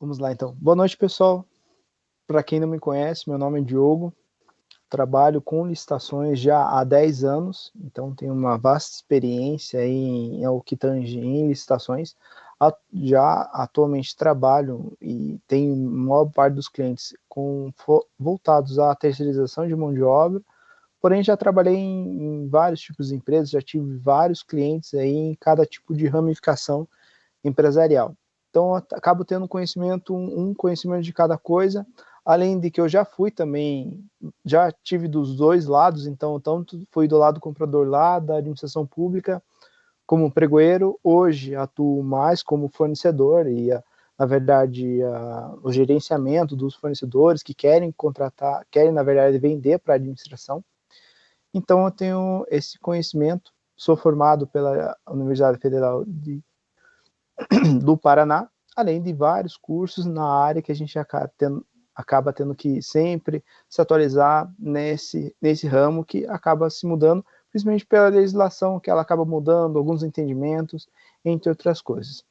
Vamos lá, então. Boa noite, pessoal. Para quem não me conhece, meu nome é Diogo. Trabalho com licitações já há 10 anos, então tenho uma vasta experiência em o que tange em licitações. Já atualmente trabalho e tenho maior parte dos clientes voltados à terceirização de mão de obra, porém já trabalhei em vários tipos de empresas, já tive vários clientes aí em cada tipo de ramificação empresarial. Então, acabo tendo conhecimento, um conhecimento de cada coisa, além de que eu já fui também, já tive dos dois lados, então, tanto fui do lado comprador lá, da administração pública, como pregoeiro, hoje atuo mais como fornecedor e, na verdade, o gerenciamento dos fornecedores que querem contratar, querem, na verdade, vender para a administração. Então, eu tenho esse conhecimento, sou formado pela Universidade Federal do Paraná, além de vários cursos na área que a gente acaba tendo que sempre se atualizar nesse ramo que acaba se mudando, principalmente pela legislação que ela acaba mudando, alguns entendimentos, entre outras coisas.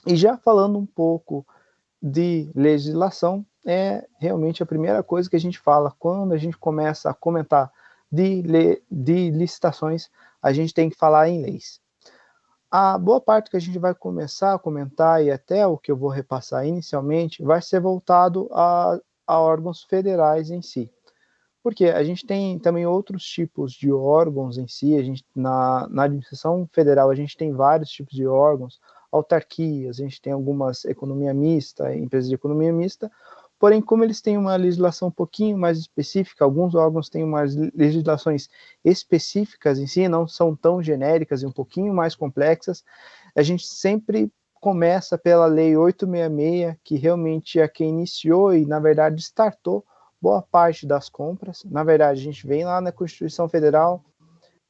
E já falando um pouco de legislação, é realmente a primeira coisa que a gente fala quando a gente começa a comentar de licitações, a gente tem que falar em leis. A boa parte que a gente vai começar a comentar e até o que eu vou repassar inicialmente vai ser voltado a órgãos federais em si. Porque a gente tem também outros tipos de órgãos em si, a gente, na administração federal a gente tem vários tipos de órgãos, autarquias, a gente tem algumas economia mista, empresas de economia mista, porém como eles têm uma legislação um pouquinho mais específica, alguns órgãos têm umas legislações específicas em si, não são tão genéricas e um pouquinho mais complexas, a gente sempre começa pela Lei 866, que realmente é quem iniciou e, na verdade, startou boa parte das compras. Na verdade, a gente vem lá na Constituição Federal,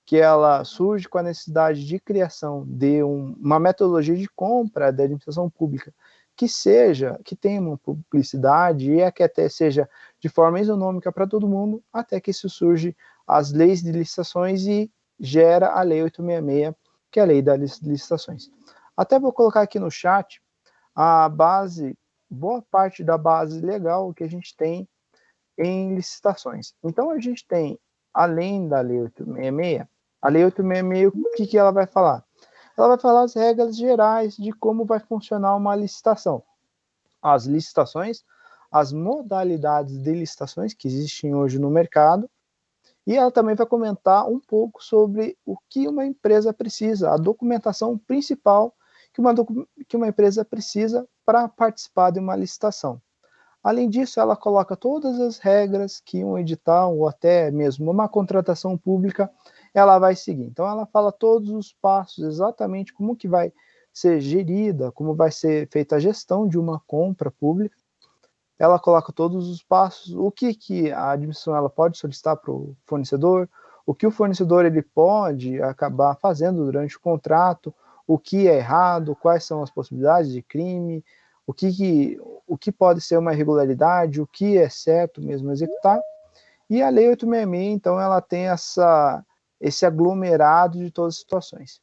que ela surge com a necessidade de criação de uma metodologia de compra da administração pública que tenha uma publicidade e que até seja de forma isonômica para todo mundo, até que isso surge as leis de licitações e gera a Lei 866, que é a lei das licitações. Até vou colocar aqui no chat a base, boa parte da base legal que a gente tem em licitações. Então, a gente tem, além da Lei 866, a Lei 866, o que ela vai falar? Ela vai falar as regras gerais de como vai funcionar uma licitação. As licitações, as modalidades de licitações que existem hoje no mercado, e ela também vai comentar um pouco sobre o que uma empresa precisa, a documentação principal que uma empresa precisa para participar de uma licitação. Além disso, ela coloca todas as regras que um edital ou até mesmo uma contratação pública ela vai seguir. Então, ela fala todos os passos, exatamente como que vai ser gerida, como vai ser feita a gestão de uma compra pública. Ela coloca todos os passos, o que a administração ela pode solicitar para o fornecedor, o que o fornecedor ele pode acabar fazendo durante o contrato, o que é errado, quais são as possibilidades de crime, o que pode ser uma irregularidade, o que é certo mesmo executar. E a Lei 866, então, ela tem esse aglomerado de todas as situações.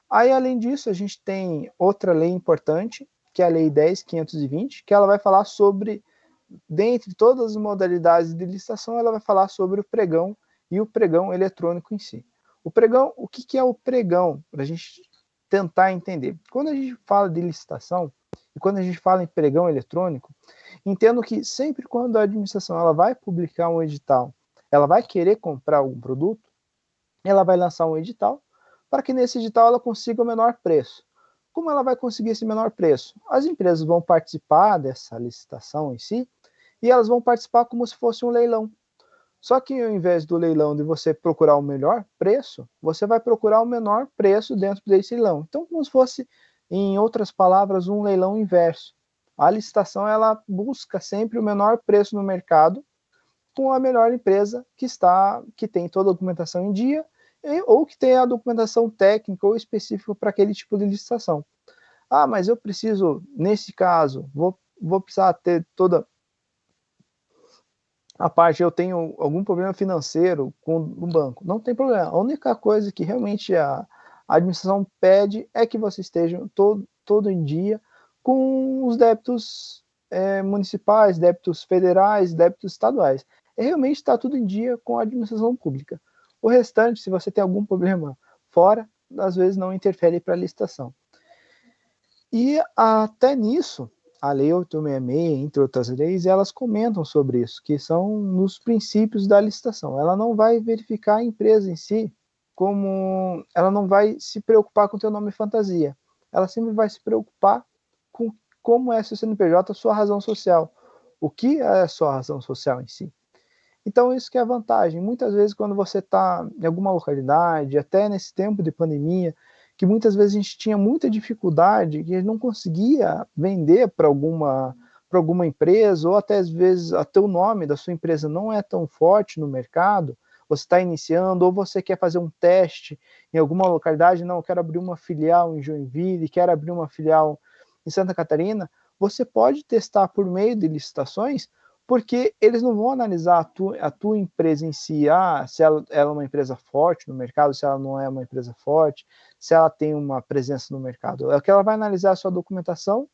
Aí, além disso, a gente tem outra lei importante, que é a Lei 10.520, que ela vai falar sobre, dentre todas as modalidades de licitação, ela vai falar sobre o pregão e o pregão eletrônico em si. O pregão, o que é o pregão? Para a gente tentar entender. Quando a gente fala de licitação, e quando a gente fala em pregão eletrônico, entendo que sempre quando a administração ela vai publicar um edital, ela vai querer comprar algum produto, ela vai lançar um edital para que nesse edital ela consiga o menor preço. Como ela vai conseguir esse menor preço? As empresas vão participar dessa licitação em si e elas vão participar como se fosse um leilão. Só que ao invés do leilão de você procurar o melhor preço, você vai procurar o menor preço dentro desse leilão. Então, como se fosse, em outras palavras, um leilão inverso. A licitação ela busca sempre o menor preço no mercado com a melhor empresa que tem toda a documentação em dia ou que tem a documentação técnica ou específica para aquele tipo de licitação. Ah, mas eu preciso, nesse caso, vou precisar ter toda a parte, eu tenho algum problema financeiro com o banco. Não tem problema. A única coisa que realmente a administração pede é que você esteja todo em dia com os débitos municipais, débitos federais, débitos estaduais. Realmente está tudo em dia com a administração pública. O restante, se você tem algum problema fora, às vezes não interfere para a licitação. E até nisso, a Lei 866, entre outras leis, elas comentam sobre isso, que são nos princípios da licitação. Ela não vai verificar a empresa em si, como ela não vai se preocupar com o teu nome fantasia. Ela sempre vai se preocupar com como é seu CNPJ, a sua razão social. O que é a sua razão social em si? Então, isso que é a vantagem. Muitas vezes, quando você está em alguma localidade, até nesse tempo de pandemia, que muitas vezes a gente tinha muita dificuldade, que não conseguia vender para alguma empresa, ou até às vezes até o nome da sua empresa não é tão forte no mercado, você está iniciando, ou você quer fazer um teste em alguma localidade, não, eu quero abrir uma filial em Joinville, quero abrir uma filial em Santa Catarina, você pode testar por meio de licitações, porque eles não vão analisar a tua empresa em si, se ela é uma empresa forte no mercado, se ela não é uma empresa forte, se ela tem uma presença no mercado. É que ela vai analisar a sua documentação,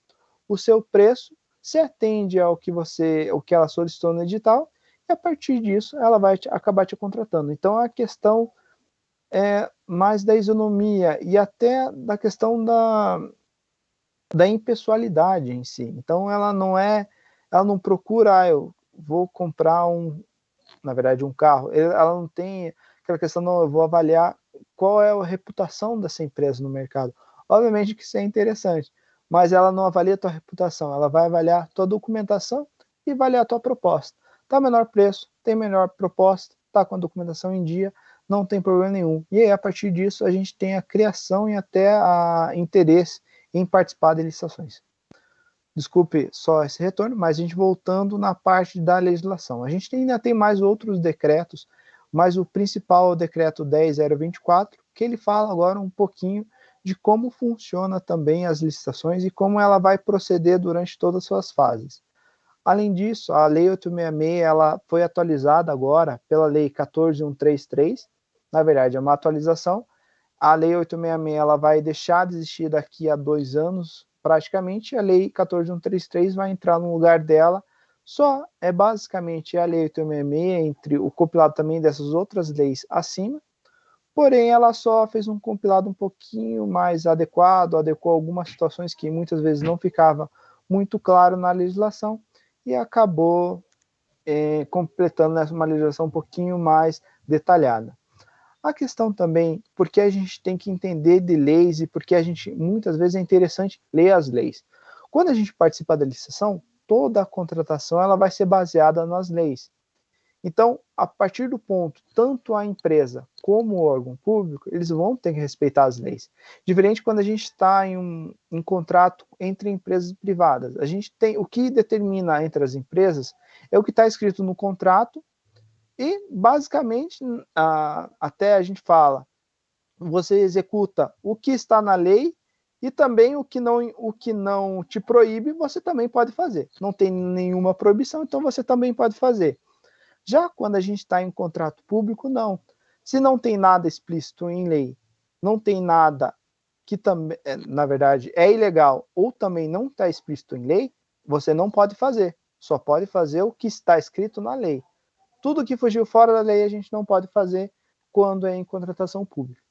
o seu preço, se atende ao que ela solicitou no edital, e a partir disso ela vai acabar te contratando. Então a questão é mais da isonomia e até da questão da impessoalidade em si. Então ela não procura, eu vou comprar na verdade, um carro. Ela não tem aquela questão, não, eu vou avaliar qual é a reputação dessa empresa no mercado. Obviamente que isso é interessante, mas ela não avalia a tua reputação, ela vai avaliar a tua documentação e avaliar a tua proposta. Tá menor preço, tem melhor proposta, tá com a documentação em dia, não tem problema nenhum. E aí, a partir disso, a gente tem a criação e até a interesse em participar de licitações. Desculpe só esse retorno, mas a gente voltando na parte da legislação. A gente ainda tem mais outros decretos, mas o principal é o decreto 10.024, que ele fala agora um pouquinho de como funciona também as licitações e como ela vai proceder durante todas as suas fases. Além disso, a Lei 866 ela foi atualizada agora pela Lei 14.133, na verdade é uma atualização. A Lei 866 ela vai deixar de existir daqui a 2 anos, praticamente, a Lei 14.133 vai entrar no lugar dela, só é basicamente a Lei 866, entre o compilado também dessas outras leis acima, porém ela só fez um compilado um pouquinho mais adequado, adequou algumas situações que muitas vezes não ficava muito claro na legislação, e acabou completando uma legislação um pouquinho mais detalhada. A questão também, porque a gente tem que entender de leis e porque a gente, muitas vezes, é interessante ler as leis. Quando a gente participa da licitação, toda a contratação ela vai ser baseada nas leis. Então, a partir do ponto, tanto a empresa como o órgão público, eles vão ter que respeitar as leis. Diferente quando a gente está em um contrato entre empresas privadas. A gente tem o que determina entre as empresas é o que está escrito no contrato e, basicamente, até a gente fala, você executa o que está na lei e também o que não te proíbe, você também pode fazer. Não tem nenhuma proibição, então você também pode fazer. Já quando a gente está em contrato público, não. Se não tem nada explícito em lei, não tem nada que também, na verdade, é ilegal ou também não está explícito em lei, você não pode fazer. Só pode fazer o que está escrito na lei. Tudo que fugiu fora da lei a gente não pode fazer quando é em contratação pública.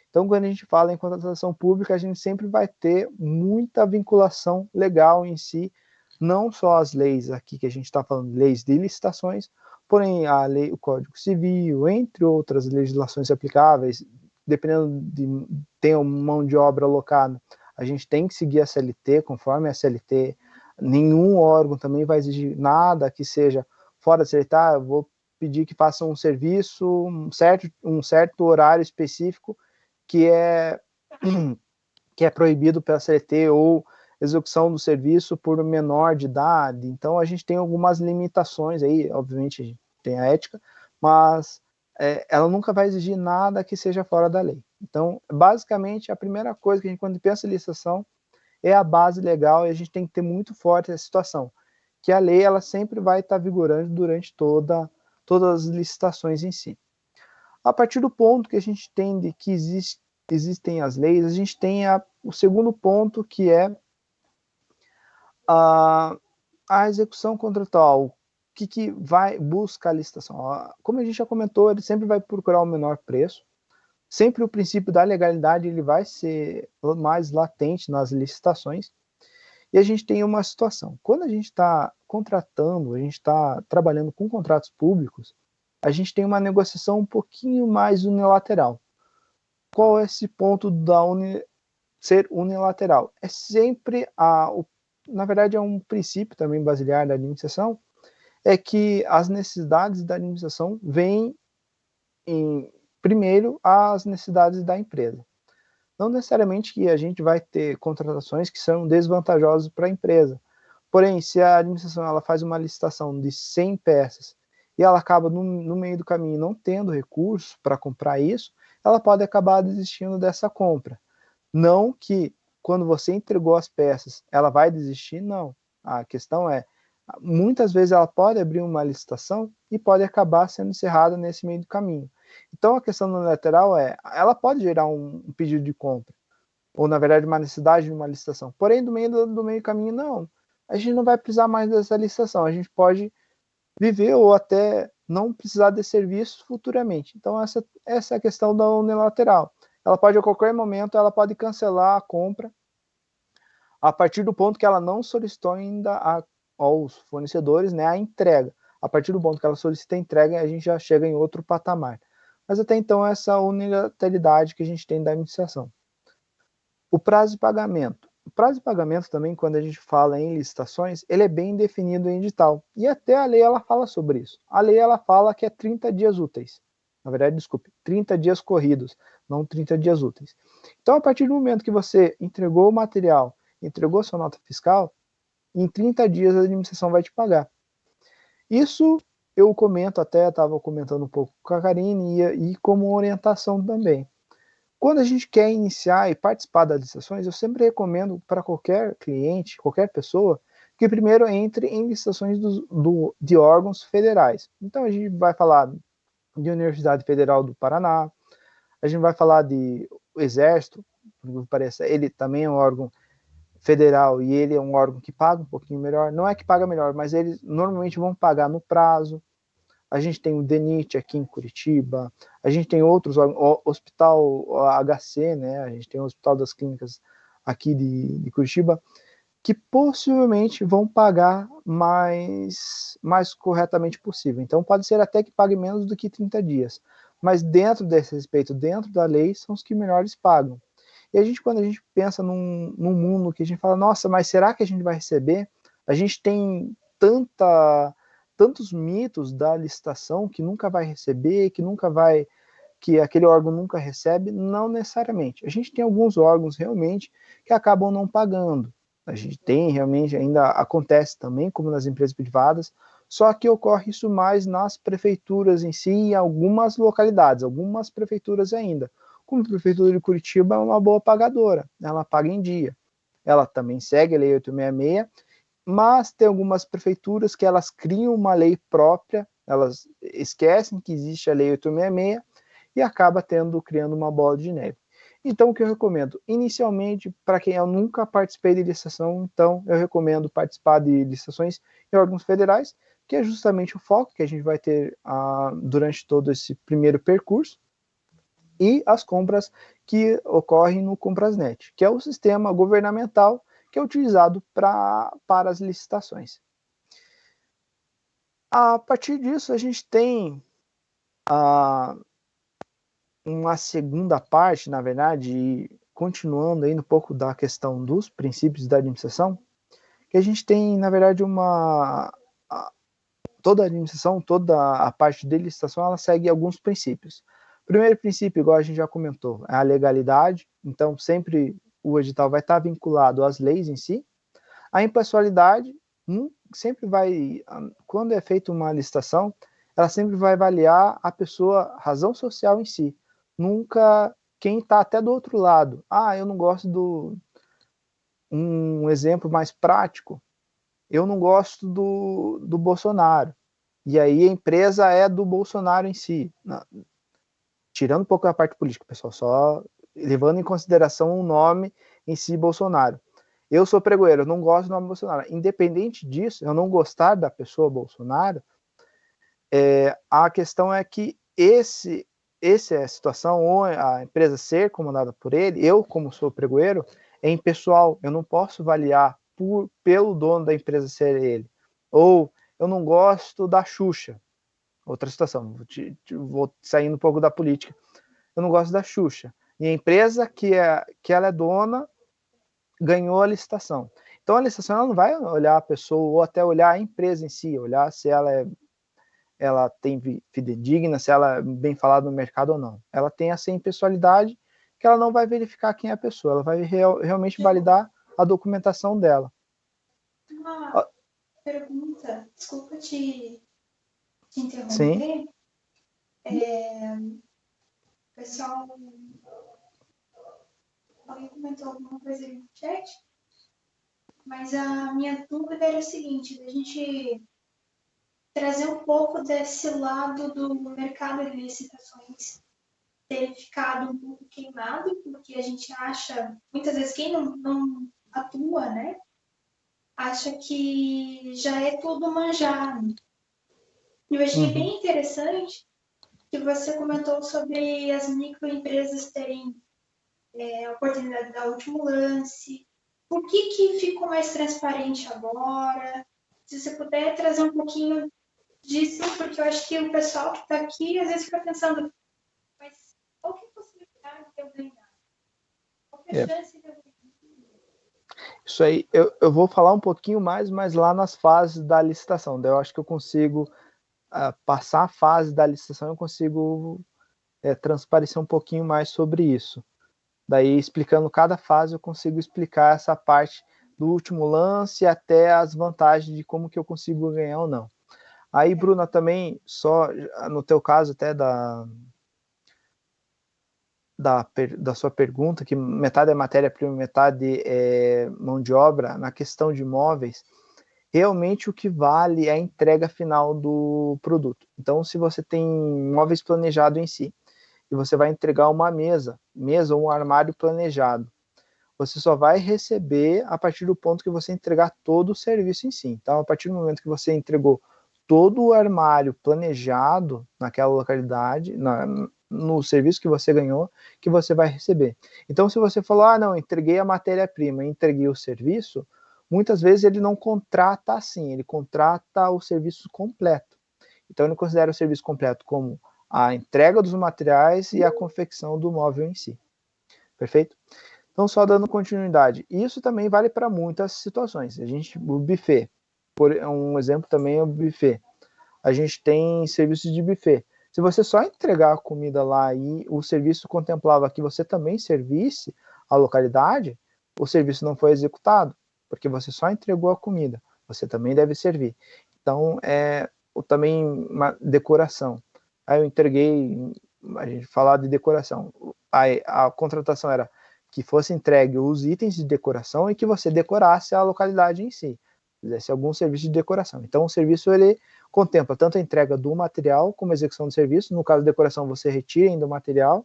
Então, quando a gente fala em contratação pública, a gente sempre vai ter muita vinculação legal em si, não só as leis aqui que a gente está falando, leis de licitações, porém a lei, o Código Civil, entre outras legislações aplicáveis, dependendo de ter uma mão de obra alocada, a gente tem que seguir a CLT, conforme a CLT, nenhum órgão também vai exigir nada que seja fora da CLT, eu vou pedir que façam um serviço, um certo horário específico que é, que é proibido pela CLT ou execução do serviço por menor de idade. Então a gente tem algumas limitações aí, obviamente a gente tem a ética, mas ela nunca vai exigir nada que seja fora da lei. Então, basicamente, a primeira coisa que a gente, quando pensa em licitação, é a base legal, e a gente tem que ter muito forte essa situação, que a lei ela sempre vai estar vigorando durante todas as licitações em si. A partir do ponto que a gente entende que existem as leis, a gente tem o segundo ponto, que é A execução contratual, o que vai buscar a licitação? Como a gente já comentou, ele sempre vai procurar o menor preço, sempre o princípio da legalidade ele vai ser mais latente nas licitações, e a gente tem uma situação, quando a gente está contratando, a gente está trabalhando com contratos públicos, a gente tem uma negociação um pouquinho mais unilateral. Qual é esse ponto da ser unilateral? É sempre, na verdade é um princípio também basilar da administração, é que as necessidades da administração vêm primeiro às necessidades da empresa. Não necessariamente que a gente vai ter contratações que são desvantajosas para a empresa. Porém, se a administração ela faz uma licitação de 100 peças e ela acaba no meio do caminho não tendo recursos para comprar isso, ela pode acabar desistindo dessa compra. Não que quando você entregou as peças, ela vai desistir, não. A questão é, muitas vezes ela pode abrir uma licitação e pode acabar sendo encerrada nesse meio do caminho. Então a questão do lateral é, ela pode gerar um pedido de compra, ou na verdade uma necessidade de uma licitação. Porém, do meio caminho, não. A gente não vai precisar mais dessa licitação, a gente pode viver ou até não precisar de serviços futuramente. Então essa é a questão da unilateral. Ela pode a qualquer momento, ela pode cancelar a compra a partir do ponto que ela não solicitou ainda aos fornecedores, né, a entrega. A partir do ponto que ela solicita a entrega, a gente já chega em outro patamar. Mas até então, essa unilateralidade que a gente tem da administração. O prazo de pagamento. O prazo de pagamento também, quando a gente fala em licitações, ele é bem definido em edital. E até a lei ela fala sobre isso. A lei ela fala que é 30 dias úteis. Na verdade, desculpe, 30 dias corridos, não 30 dias úteis. Então, a partir do momento que você entregou o material, entregou sua nota fiscal, em 30 dias a administração vai te pagar. Isso eu comento, até estava comentando um pouco com a Karine e como orientação também. Quando a gente quer iniciar e participar das licitações, eu sempre recomendo para qualquer cliente, qualquer pessoa, que primeiro entre em licitações de órgãos federais. Então a gente vai falar de Universidade Federal do Paraná, a gente vai falar de Exército, por que pareça, ele também é um órgão federal e ele é um órgão que paga um pouquinho melhor. Não é que paga melhor, mas eles normalmente vão pagar no prazo. A gente tem o DENIT aqui em Curitiba, a gente tem outros, o Hospital HC, né? A gente tem o Hospital das Clínicas aqui de Curitiba, que possivelmente vão pagar mais corretamente possível. Então pode ser até que pague menos do que 30 dias, mas dentro desse respeito, dentro da lei, são os que melhores pagam. E a gente, quando a gente pensa num mundo que a gente fala, nossa, mas será que a gente vai receber? A gente tem tantos mitos da licitação que nunca vai receber, que aquele órgão nunca recebe, não necessariamente. A gente tem alguns órgãos realmente que acabam não pagando. A gente tem realmente, ainda acontece também, como nas empresas privadas, só que ocorre isso mais nas prefeituras em si, em algumas localidades, algumas prefeituras ainda. Como a Prefeitura de Curitiba é uma boa pagadora, ela paga em dia. Ela também segue a Lei 866, mas tem algumas prefeituras que elas criam uma lei própria, elas esquecem que existe a Lei 866 e acaba criando uma bola de neve. Então, o que eu recomendo? Inicialmente, para quem eu nunca participei de licitação, então eu recomendo participar de licitações em órgãos federais, que é justamente o foco que a gente vai ter durante todo esse primeiro percurso, e as compras que ocorrem no Comprasnet, que é o sistema governamental que é utilizado para as licitações. A partir disso, a gente tem uma segunda parte, na verdade, continuando aí um pouco da questão dos princípios da administração, que a gente tem, na verdade, toda a administração, toda a parte de licitação, ela segue alguns princípios. O primeiro princípio, igual a gente já comentou, é a legalidade, então sempre o edital vai estar vinculado às leis em si. A impessoalidade sempre vai, quando é feita uma licitação, ela sempre vai avaliar a pessoa, razão social em si. Nunca quem está até do outro lado. Eu não gosto um exemplo mais prático, eu não gosto do Bolsonaro. E aí a empresa é do Bolsonaro em si. Tirando um pouco a parte política, pessoal, só levando em consideração o nome em si, Bolsonaro. Eu sou pregoeiro, eu não gosto do nome Bolsonaro. Independente disso, eu não gostar da pessoa Bolsonaro, a questão é que essa é a situação, ou a empresa ser comandada por ele, eu, como sou pregoeiro, é impessoal, eu não posso avaliar pelo dono da empresa ser ele. Ou eu não gosto da Xuxa, outra situação, vou saindo um pouco da política, eu não gosto da Xuxa, e a empresa que ela é dona ganhou a licitação. Então a licitação ela não vai olhar a pessoa, ou até olhar a empresa em si, olhar se ela tem fidedigna, se ela é bem falada no mercado ou não. Ela tem essa impessoalidade que ela não vai verificar quem é a pessoa, ela vai realmente validar a documentação dela. Uma pergunta, desculpa te interromper. Sim. O pessoal, alguém comentou alguma coisa aí no chat, mas a minha dúvida era a seguinte, a gente trazer um pouco desse lado do mercado de licitações ter ficado um pouco queimado, porque a gente acha, muitas vezes quem não atua, né, acha que já é tudo manjado. Eu achei bem interessante que você comentou sobre as microempresas terem a oportunidade da último lance. Por que ficou mais transparente agora? Se você puder trazer um pouquinho disso, porque eu acho que o pessoal que está aqui às vezes fica pensando, mas qual que é a possibilidade de eu ganhar? Qual que é a chance de eu ganhar? Isso aí, eu vou falar um pouquinho mais, mas lá nas fases da licitação. Daí eu acho que eu consigo passar a fase da licitação, eu consigo transparecer um pouquinho mais sobre isso. Daí, explicando cada fase, eu consigo explicar essa parte do último lance até as vantagens de como que eu consigo ganhar ou não. Aí, Bruna, também, só no teu caso até da sua pergunta, que metade é matéria-prima, metade é mão de obra, na questão de imóveis, realmente o que vale é a entrega final do produto. Então, se você tem imóveis planejado em si, e você vai entregar uma mesa ou um armário planejado, você só vai receber a partir do ponto que você entregar todo o serviço em si. Então, a partir do momento que você entregou todo o armário planejado naquela localidade, no serviço que você ganhou, que você vai receber. Então, se você falou, não, entreguei a matéria-prima, entreguei o serviço, muitas vezes ele não contrata assim, ele contrata o serviço completo. Então, ele considera o serviço completo como a entrega dos materiais e a confecção do móvel em si. Perfeito? Então, só dando continuidade. Isso também vale para muitas situações. O buffet, um exemplo também é o buffet. A gente tem serviços de buffet. Se você só entregar a comida lá e o serviço contemplava que você também servisse a localidade, o serviço não foi executado, porque você só entregou a comida. Você também deve servir. Então, também uma decoração. Aí eu entreguei, a gente falar de decoração. Aí a contratação era que fosse entregue os itens de decoração e que você decorasse a localidade em si, fizesse algum serviço de decoração. Então, o serviço ele contempla tanto a entrega do material como a execução do serviço. No caso da decoração, você retira ainda o material.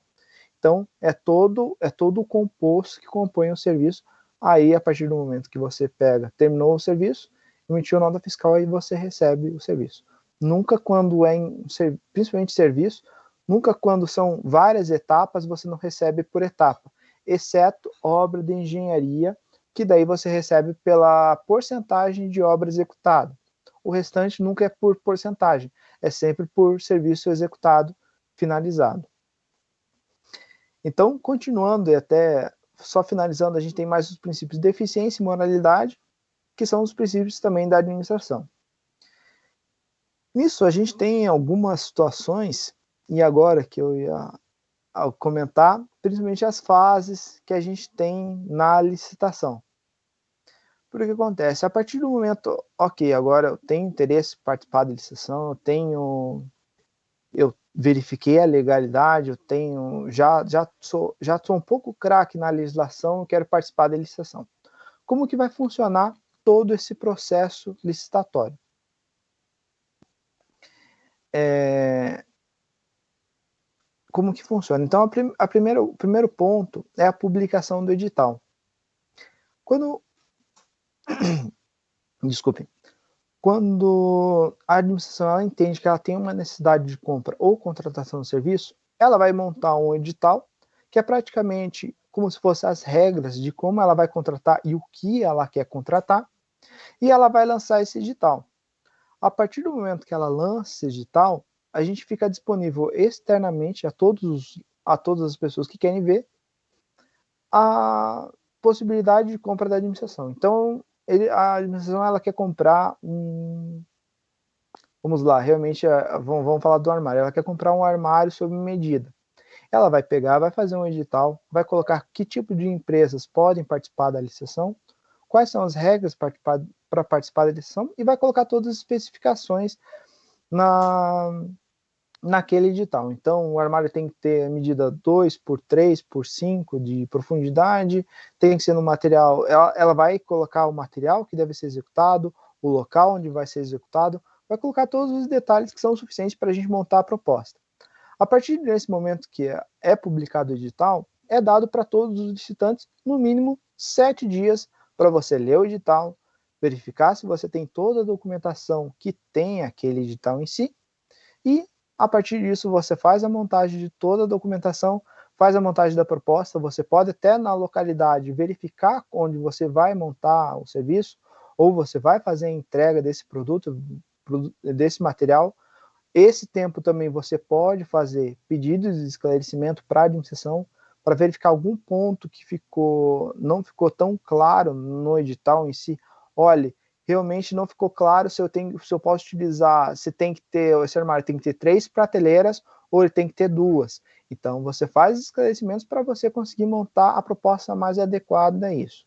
Então, é todo o composto que compõe o serviço. Aí, a partir do momento que você terminou o serviço, emitiu nota fiscal, aí você recebe o serviço. Nunca quando principalmente serviço, nunca quando são várias etapas, você não recebe por etapa, exceto obra de engenharia, que daí você recebe pela porcentagem de obra executada. O restante nunca é por porcentagem, é sempre por serviço executado, finalizado. Então, continuando e até só finalizando, a gente tem mais os princípios de eficiência e moralidade, que são os princípios também da administração. Nisso, a gente tem algumas situações, e agora que eu ia comentar, principalmente as fases que a gente tem na licitação. Por que acontece? A partir do momento, ok, agora eu tenho interesse em participar da licitação, eu verifiquei a legalidade, já sou um pouco craque na legislação, quero participar da licitação. Como que vai funcionar todo esse processo licitatório? Como que funciona? Então, o primeiro ponto é a publicação do edital. Quando Desculpem. Quando a administração ela entende que ela tem uma necessidade de compra ou contratação de serviço, ela vai montar um edital, que é praticamente como se fossem as regras de como ela vai contratar e o que ela quer contratar, e ela vai lançar esse edital. A partir do momento que ela lança esse edital, a gente fica disponível externamente a todas as pessoas que querem ver a possibilidade de compra da administração. Então, a administração ela quer comprar vamos lá, realmente, vamos falar do armário. Ela quer comprar um armário sob medida. Ela vai pegar, vai fazer um edital, vai colocar que tipo de empresas podem participar da licitação, quais são as regras para participar da licitação e vai colocar todas as especificações naquele edital. Então, o armário tem que ter a medida 2 por 3 por 5 de profundidade, tem que ser no material, ela vai colocar o material que deve ser executado, o local onde vai ser executado, vai colocar todos os detalhes que são suficientes para a gente montar a proposta. A partir desse momento que é publicado o edital, é dado para todos os licitantes, no mínimo, 7 dias para você ler o edital, verificar se você tem toda a documentação que tem aquele edital em si, e a partir disso você faz a montagem de toda a documentação, faz a montagem da proposta, você pode até na localidade verificar onde você vai montar o serviço, ou você vai fazer a entrega desse produto, desse material. Esse tempo também você pode fazer pedidos de esclarecimento para a administração, para verificar algum ponto que não ficou tão claro no edital em si. Olha, realmente não ficou claro se eu posso utilizar, se tem que ter, esse armário tem que ter 3 prateleiras ou ele tem que ter 2. Então você faz esclarecimentos para você conseguir montar a proposta mais adequada a isso.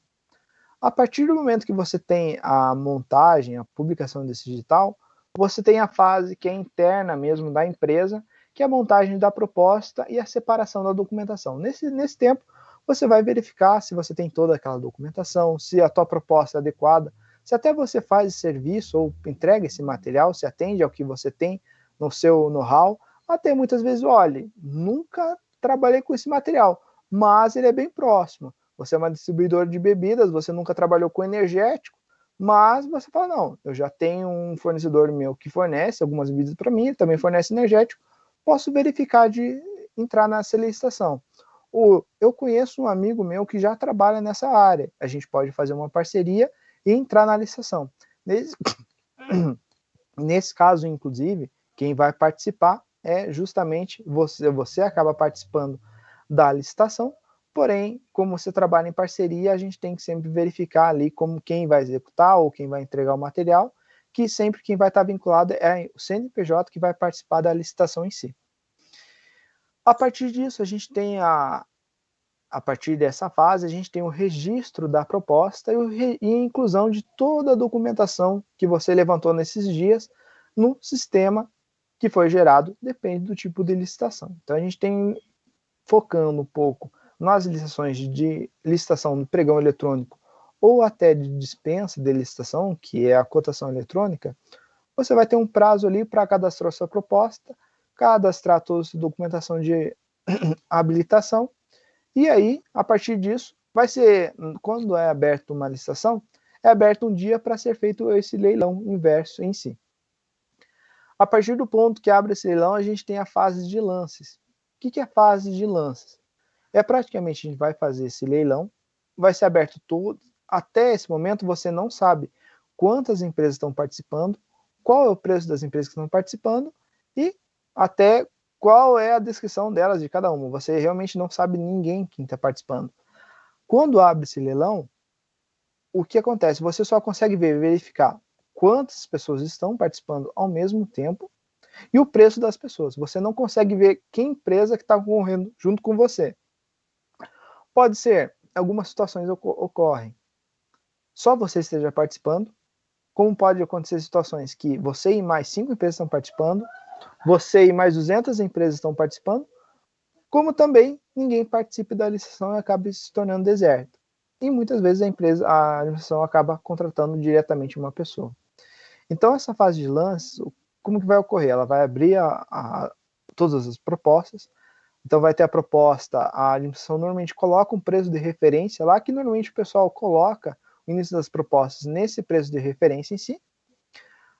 A partir do momento que você tem a montagem, a publicação desse edital, você tem a fase que é interna mesmo da empresa, que é a montagem da proposta e a separação da documentação. Nesse tempo, você vai verificar se você tem toda aquela documentação, se a tua proposta é adequada, se até você faz esse serviço ou entrega esse material, se atende ao que você tem no seu know-how, até muitas vezes, olha, nunca trabalhei com esse material, mas ele é bem próximo. Você é uma distribuidora de bebidas, você nunca trabalhou com energético, mas você fala, não, eu já tenho um fornecedor meu que fornece algumas bebidas para mim, ele também fornece energético, posso verificar de entrar nessa licitação. Eu conheço um amigo meu que já trabalha nessa área, a gente pode fazer uma parceria e entrar na licitação. Nesse caso, inclusive, quem vai participar é justamente você acaba participando da licitação, porém, como você trabalha em parceria, a gente tem que sempre verificar ali como quem vai executar ou quem vai entregar o material, que sempre quem vai estar vinculado é o CNPJ que vai participar da licitação em si. A partir disso, a gente tem a partir dessa fase, a gente tem o registro da proposta e a inclusão de toda a documentação que você levantou nesses dias no sistema que foi gerado, depende do tipo de licitação. Então, a gente tem, focando um pouco nas licitações de licitação do pregão eletrônico ou até de dispensa de licitação, que é a cotação eletrônica, você vai ter um prazo ali para cadastrar sua proposta, cadastrar toda a sua documentação de habilitação, e aí, a partir disso, vai ser, quando é aberto uma licitação, é aberto um dia para ser feito esse leilão inverso em si. A partir do ponto que abre esse leilão, a gente tem a fase de lances. O que é a fase de lances? É praticamente, a gente vai fazer esse leilão, vai ser aberto todo, até esse momento você não sabe quantas empresas estão participando, qual é o preço das empresas que estão participando e até qual é a descrição delas de cada uma. Você realmente não sabe ninguém quem está participando. Quando abre esse leilão, o que acontece? Você só consegue verificar quantas pessoas estão participando ao mesmo tempo e o preço das pessoas. Você não consegue ver que empresa que está concorrendo junto com você. Pode ser, algumas situações ocorrem, só você esteja participando, como pode acontecer situações que você e mais 5 empresas estão participando, você e mais 200 empresas estão participando, como também ninguém participe da licitação e acabe se tornando deserto. E muitas vezes a administração acaba contratando diretamente uma pessoa. Então, essa fase de lance, como que vai ocorrer? Ela vai abrir todas as propostas, então vai ter a proposta, a administração normalmente coloca um preço de referência lá, que normalmente o pessoal coloca o início das propostas nesse preço de referência em si.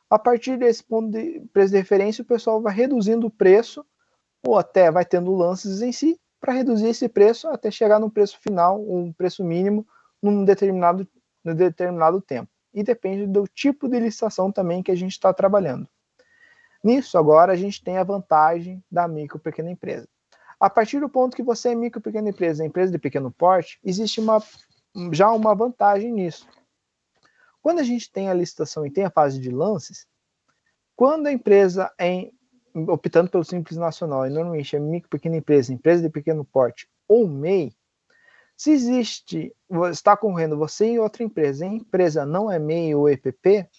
A partir desse ponto de preço de referência, o pessoal vai reduzindo o preço, ou até vai tendo lances em si, para reduzir esse preço até chegar no preço final, um preço mínimo, num determinado tempo. E depende do tipo de licitação também que a gente está trabalhando. Nisso, agora, a gente tem a vantagem da micro e pequena empresa. A partir do ponto que você é micro e pequena empresa de pequeno porte, existe já uma vantagem nisso. Quando a gente tem a licitação e tem a fase de lances, quando a empresa optando pelo Simples Nacional, e normalmente é micro, pequena empresa de pequeno porte ou MEI, se está concorrendo você e outra empresa, e a empresa não é MEI ou EPP,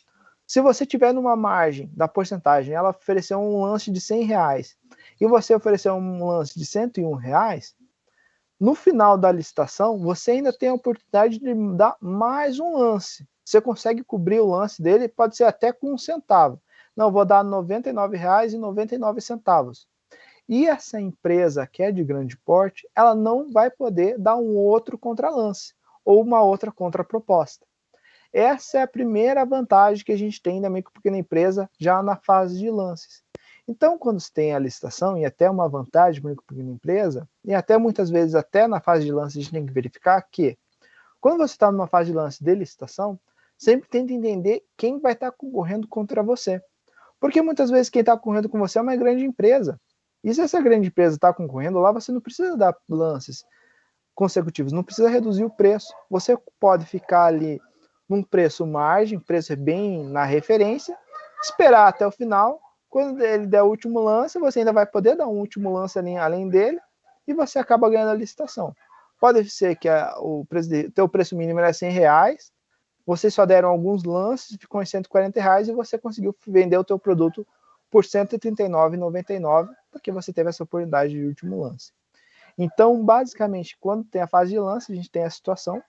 se você tiver numa margem da porcentagem, ela ofereceu um lance de R$100 e você ofereceu um lance de R$101, no final da licitação, você ainda tem a oportunidade de dar mais um lance. Você consegue cobrir o lance dele, pode ser até com R$1. Não, vou dar R$99,99. E essa empresa que é de grande porte, ela não vai poder dar um outro contralance ou uma outra contraproposta. Essa é a primeira vantagem que a gente tem da micro e pequena empresa já na fase de lances. Então, quando você tem a licitação, e até uma vantagem para a micro e pequena empresa, e até muitas vezes, até na fase de lance, a gente tem que verificar que, quando você está numa fase de lance de licitação, sempre tenta entender quem vai estar concorrendo contra você. Porque muitas vezes quem está concorrendo com você é uma grande empresa. E se essa grande empresa está concorrendo lá, você não precisa dar lances consecutivos, não precisa reduzir o preço. Você pode ficar ali num preço margem, preço bem na referência, esperar até o final, quando ele der o último lance, você ainda vai poder dar um último lance ali, além dele, e você acaba ganhando a licitação. Pode ser que o teu preço mínimo era R$100, vocês só deram alguns lances, ficou em R$140 e você conseguiu vender o teu produto por R$139,99, porque você teve essa oportunidade de último lance. Então, basicamente, quando tem a fase de lance, a gente tem a situação.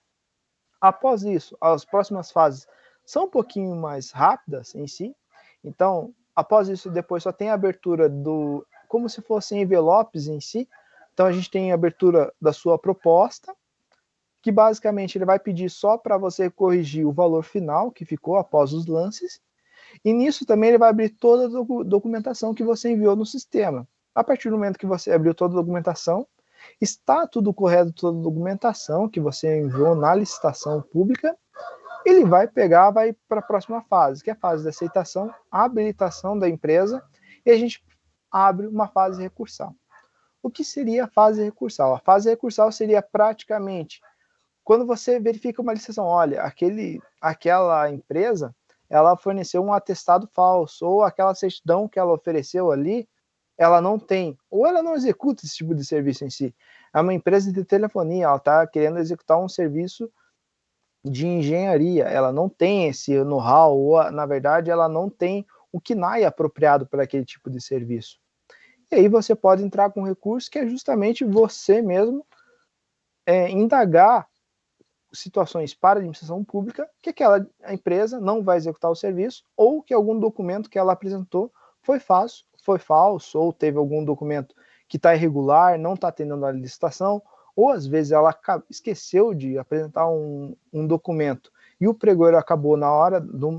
Após isso, as próximas fases são um pouquinho mais rápidas em si. Então, após isso, depois só tem a abertura como se fossem envelopes em si. Então, a gente tem a abertura da sua proposta, que basicamente ele vai pedir só para você corrigir o valor final que ficou após os lances. E nisso também ele vai abrir toda a documentação que você enviou no sistema. A partir do momento que você abriu toda a documentação, está tudo correto, toda a documentação que você enviou na licitação pública, ele vai para a próxima fase, que é a fase de aceitação, habilitação da empresa, e a gente abre uma fase recursal. O que seria a fase recursal? A fase recursal seria praticamente quando você verifica uma licitação, olha, aquela empresa, ela forneceu um atestado falso, ou aquela certidão que ela ofereceu ali, ela não tem, ou ela não executa esse tipo de serviço em si. É uma empresa de telefonia, ela está querendo executar um serviço de engenharia, ela não tem esse know-how, ou na verdade ela não tem o KNAI apropriado para aquele tipo de serviço. E aí você pode entrar com um recurso que é justamente você mesmo indagar situações para a administração pública que aquela empresa não vai executar o serviço, ou que algum documento que ela apresentou foi falso, ou teve algum documento que está irregular, não está atendendo a licitação, ou às vezes ela esqueceu de apresentar um documento e o pregoeiro acabou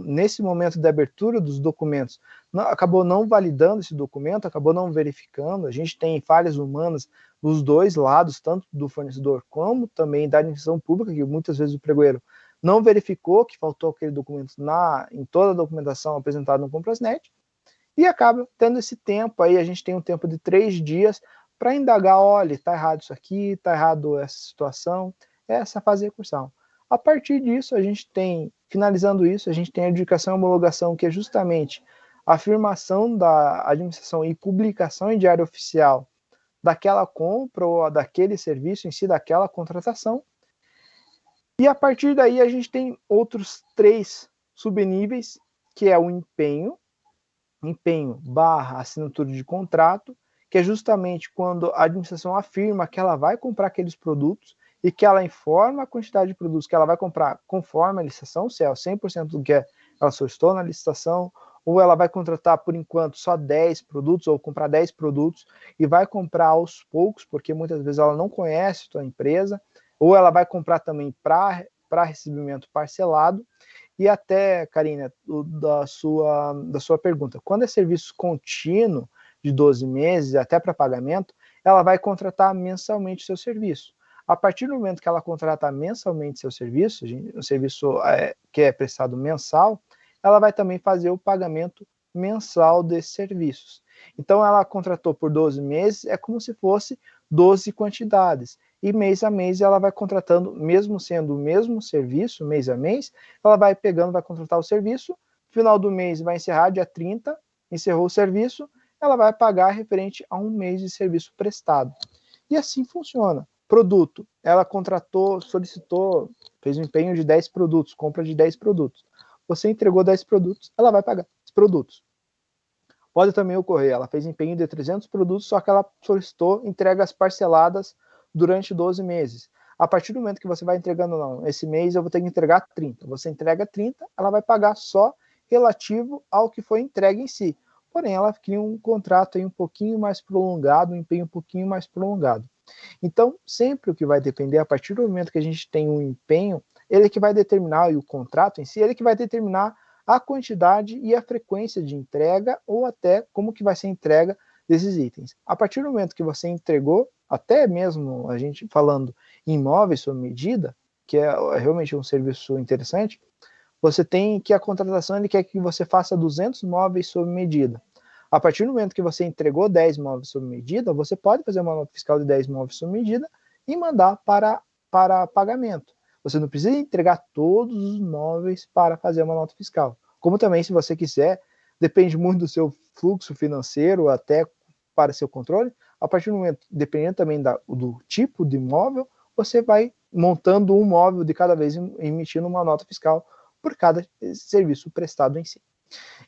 nesse momento de abertura dos documentos, acabou não validando esse documento, acabou não verificando. A gente tem falhas humanas dos dois lados, tanto do fornecedor como também da administração pública, que muitas vezes o pregoeiro não verificou que faltou aquele documento em toda a documentação apresentada no Comprasnet, e acaba tendo esse tempo aí. A gente tem um tempo de 3 dias para indagar, olha, está errado isso aqui, está errado essa situação, essa fase de recursão. A partir disso, a gente tem, finalizando isso, a gente tem a adjudicação e homologação, que é justamente a afirmação da administração e publicação em diário oficial daquela compra ou daquele serviço em si, daquela contratação. E a partir daí a gente tem outros 3 subníveis, que é o empenho / assinatura de contrato, que é justamente quando a administração afirma que ela vai comprar aqueles produtos e que ela informa a quantidade de produtos que ela vai comprar conforme a licitação, se é o 100% do que ela solicitou na licitação, ou ela vai contratar por enquanto só 10 produtos, ou comprar 10 produtos, e vai comprar aos poucos, porque muitas vezes ela não conhece a tua empresa, ou ela vai comprar também para para recebimento parcelado. E até, Karina, da sua pergunta, quando é serviço contínuo de 12 meses, até para pagamento, ela vai contratar mensalmente o seu serviço. A partir do momento que ela contrata mensalmente seu serviço, o serviço que é prestado mensal, ela vai também fazer o pagamento mensal desses serviços. Então, ela contratou por 12 meses, é como se fosse 12 quantidades. E mês a mês ela vai contratando, mesmo sendo o mesmo serviço, mês a mês, ela vai pegando, vai contratar o serviço, final do mês vai encerrar, dia 30, encerrou o serviço, ela vai pagar referente a um mês de serviço prestado. E assim funciona. Produto, ela contratou, solicitou, fez um empenho de 10 produtos, compra de 10 produtos. Você entregou 10 produtos, ela vai pagar os produtos. Pode também ocorrer, ela fez empenho de 300 produtos, só que ela solicitou entregas parceladas durante 12 meses. A partir do momento que você vai entregando, não, esse mês eu vou ter que entregar 30. Você entrega 30, ela vai pagar só relativo ao que foi entregue em si. Porém, ela cria um contrato aí um pouquinho mais prolongado, um empenho um pouquinho mais prolongado. Então, sempre o que vai depender, a partir do momento que a gente tem um empenho, ele que vai determinar, e o contrato em si, ele que vai determinar a quantidade e a frequência de entrega, ou até como que vai ser a entrega desses itens. A partir do momento que você entregou, até mesmo a gente falando em imóveis sob medida, que é realmente um serviço interessante, você tem que a contratação ele quer que você faça 200 móveis sob medida. A partir do momento que você entregou 10 móveis sob medida, você pode fazer uma nota fiscal de 10 móveis sob medida e mandar para pagamento. Você não precisa entregar todos os móveis para fazer uma nota fiscal. Como também, se você quiser, depende muito do seu fluxo financeiro, até para seu controle. A partir do momento, dependendo também do tipo de imóvel, você vai montando um móvel de cada vez, emitindo uma nota fiscal por cada serviço prestado em si.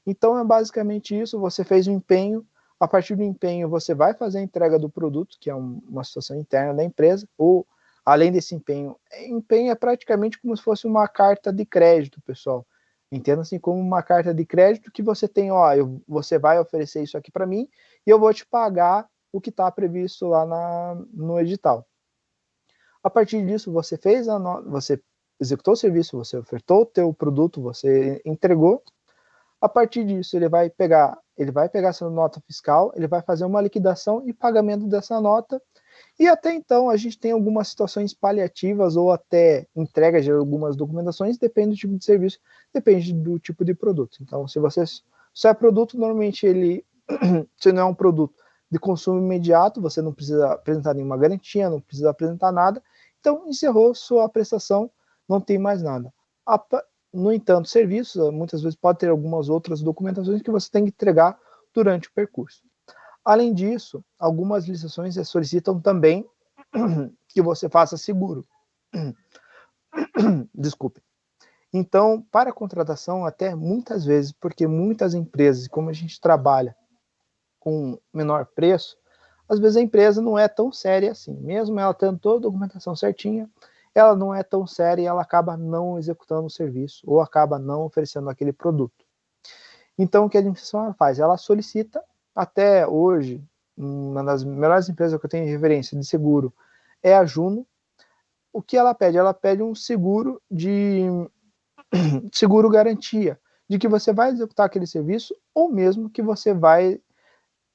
Então é basicamente isso, você fez o empenho, a partir do empenho você vai fazer a entrega do produto, que é uma situação interna da empresa, ou além desse empenho é praticamente como se fosse uma carta de crédito, pessoal. Entenda assim como uma carta de crédito que você tem, você vai oferecer isso aqui para mim e eu vou te pagar o que está previsto lá no edital. A partir disso, você você executou o serviço, você ofertou o teu produto, você entregou. A partir disso, ele vai pegar essa nota fiscal, ele vai fazer uma liquidação e pagamento dessa nota. E até então, a gente tem algumas situações paliativas ou até entrega de algumas documentações, depende do tipo de serviço, depende do tipo de produto. Então, se você só é produto, normalmente se não é um produto de consumo imediato, você não precisa apresentar nenhuma garantia, não precisa apresentar nada. Então, encerrou sua prestação, não tem mais nada. No entanto, serviços, muitas vezes pode ter algumas outras documentações que você tem que entregar durante o percurso. Além disso, algumas licitações solicitam também que você faça seguro. Desculpe. Então, para a contratação, até muitas vezes, porque muitas empresas, como a gente trabalha com menor preço, às vezes a empresa não é tão séria assim. Mesmo ela tendo toda a documentação certinha, ela não é tão séria e ela acaba não executando o serviço ou acaba não oferecendo aquele produto. Então, o que a administração faz? Ela solicita, até hoje, uma das melhores empresas que eu tenho em referência de seguro é a Juno. O que ela pede? Ela pede um seguro seguro garantia, de que você vai executar aquele serviço ou mesmo que você vai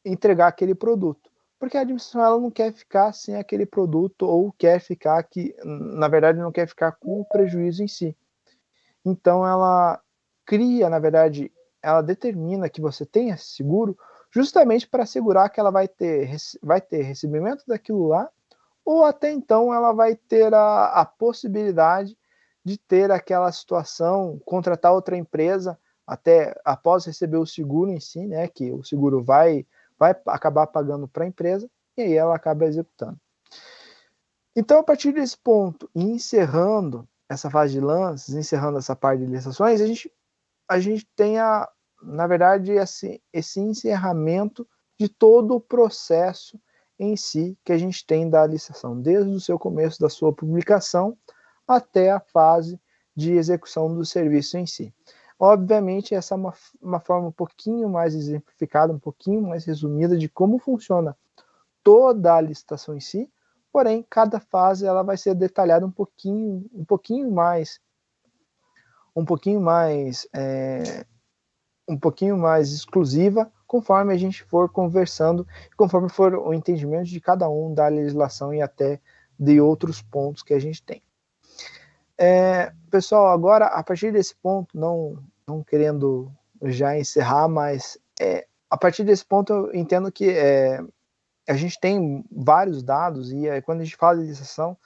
entregar aquele produto. Porque a administração ela não quer ficar sem aquele produto ou quer ficar na verdade, não quer ficar com o prejuízo em si. Então ela cria, na verdade, ela determina que você tenha seguro justamente para assegurar que ela vai ter recebimento daquilo lá, ou até então ela vai ter a possibilidade de ter aquela situação, contratar outra empresa, até após receber o seguro em si, né, que o seguro vai acabar pagando para a empresa, e aí ela acaba executando. Então, a partir desse ponto, encerrando essa fase de lances, encerrando essa parte de licitações, a gente tem, na verdade, esse encerramento de todo o processo em si que a gente tem da licitação, desde o seu começo da sua publicação até a fase de execução do serviço em si. Obviamente, essa é uma forma um pouquinho mais exemplificada, um pouquinho mais resumida de como funciona toda a licitação em si, porém, cada fase ela vai ser detalhada um pouquinho mais exclusiva, conforme a gente for conversando, conforme for o entendimento de cada um da legislação e até de outros pontos que a gente tem. Pessoal, agora, a partir desse ponto, não querendo já encerrar, mas a partir desse ponto eu entendo que a gente tem vários dados e quando a gente fala de licitação,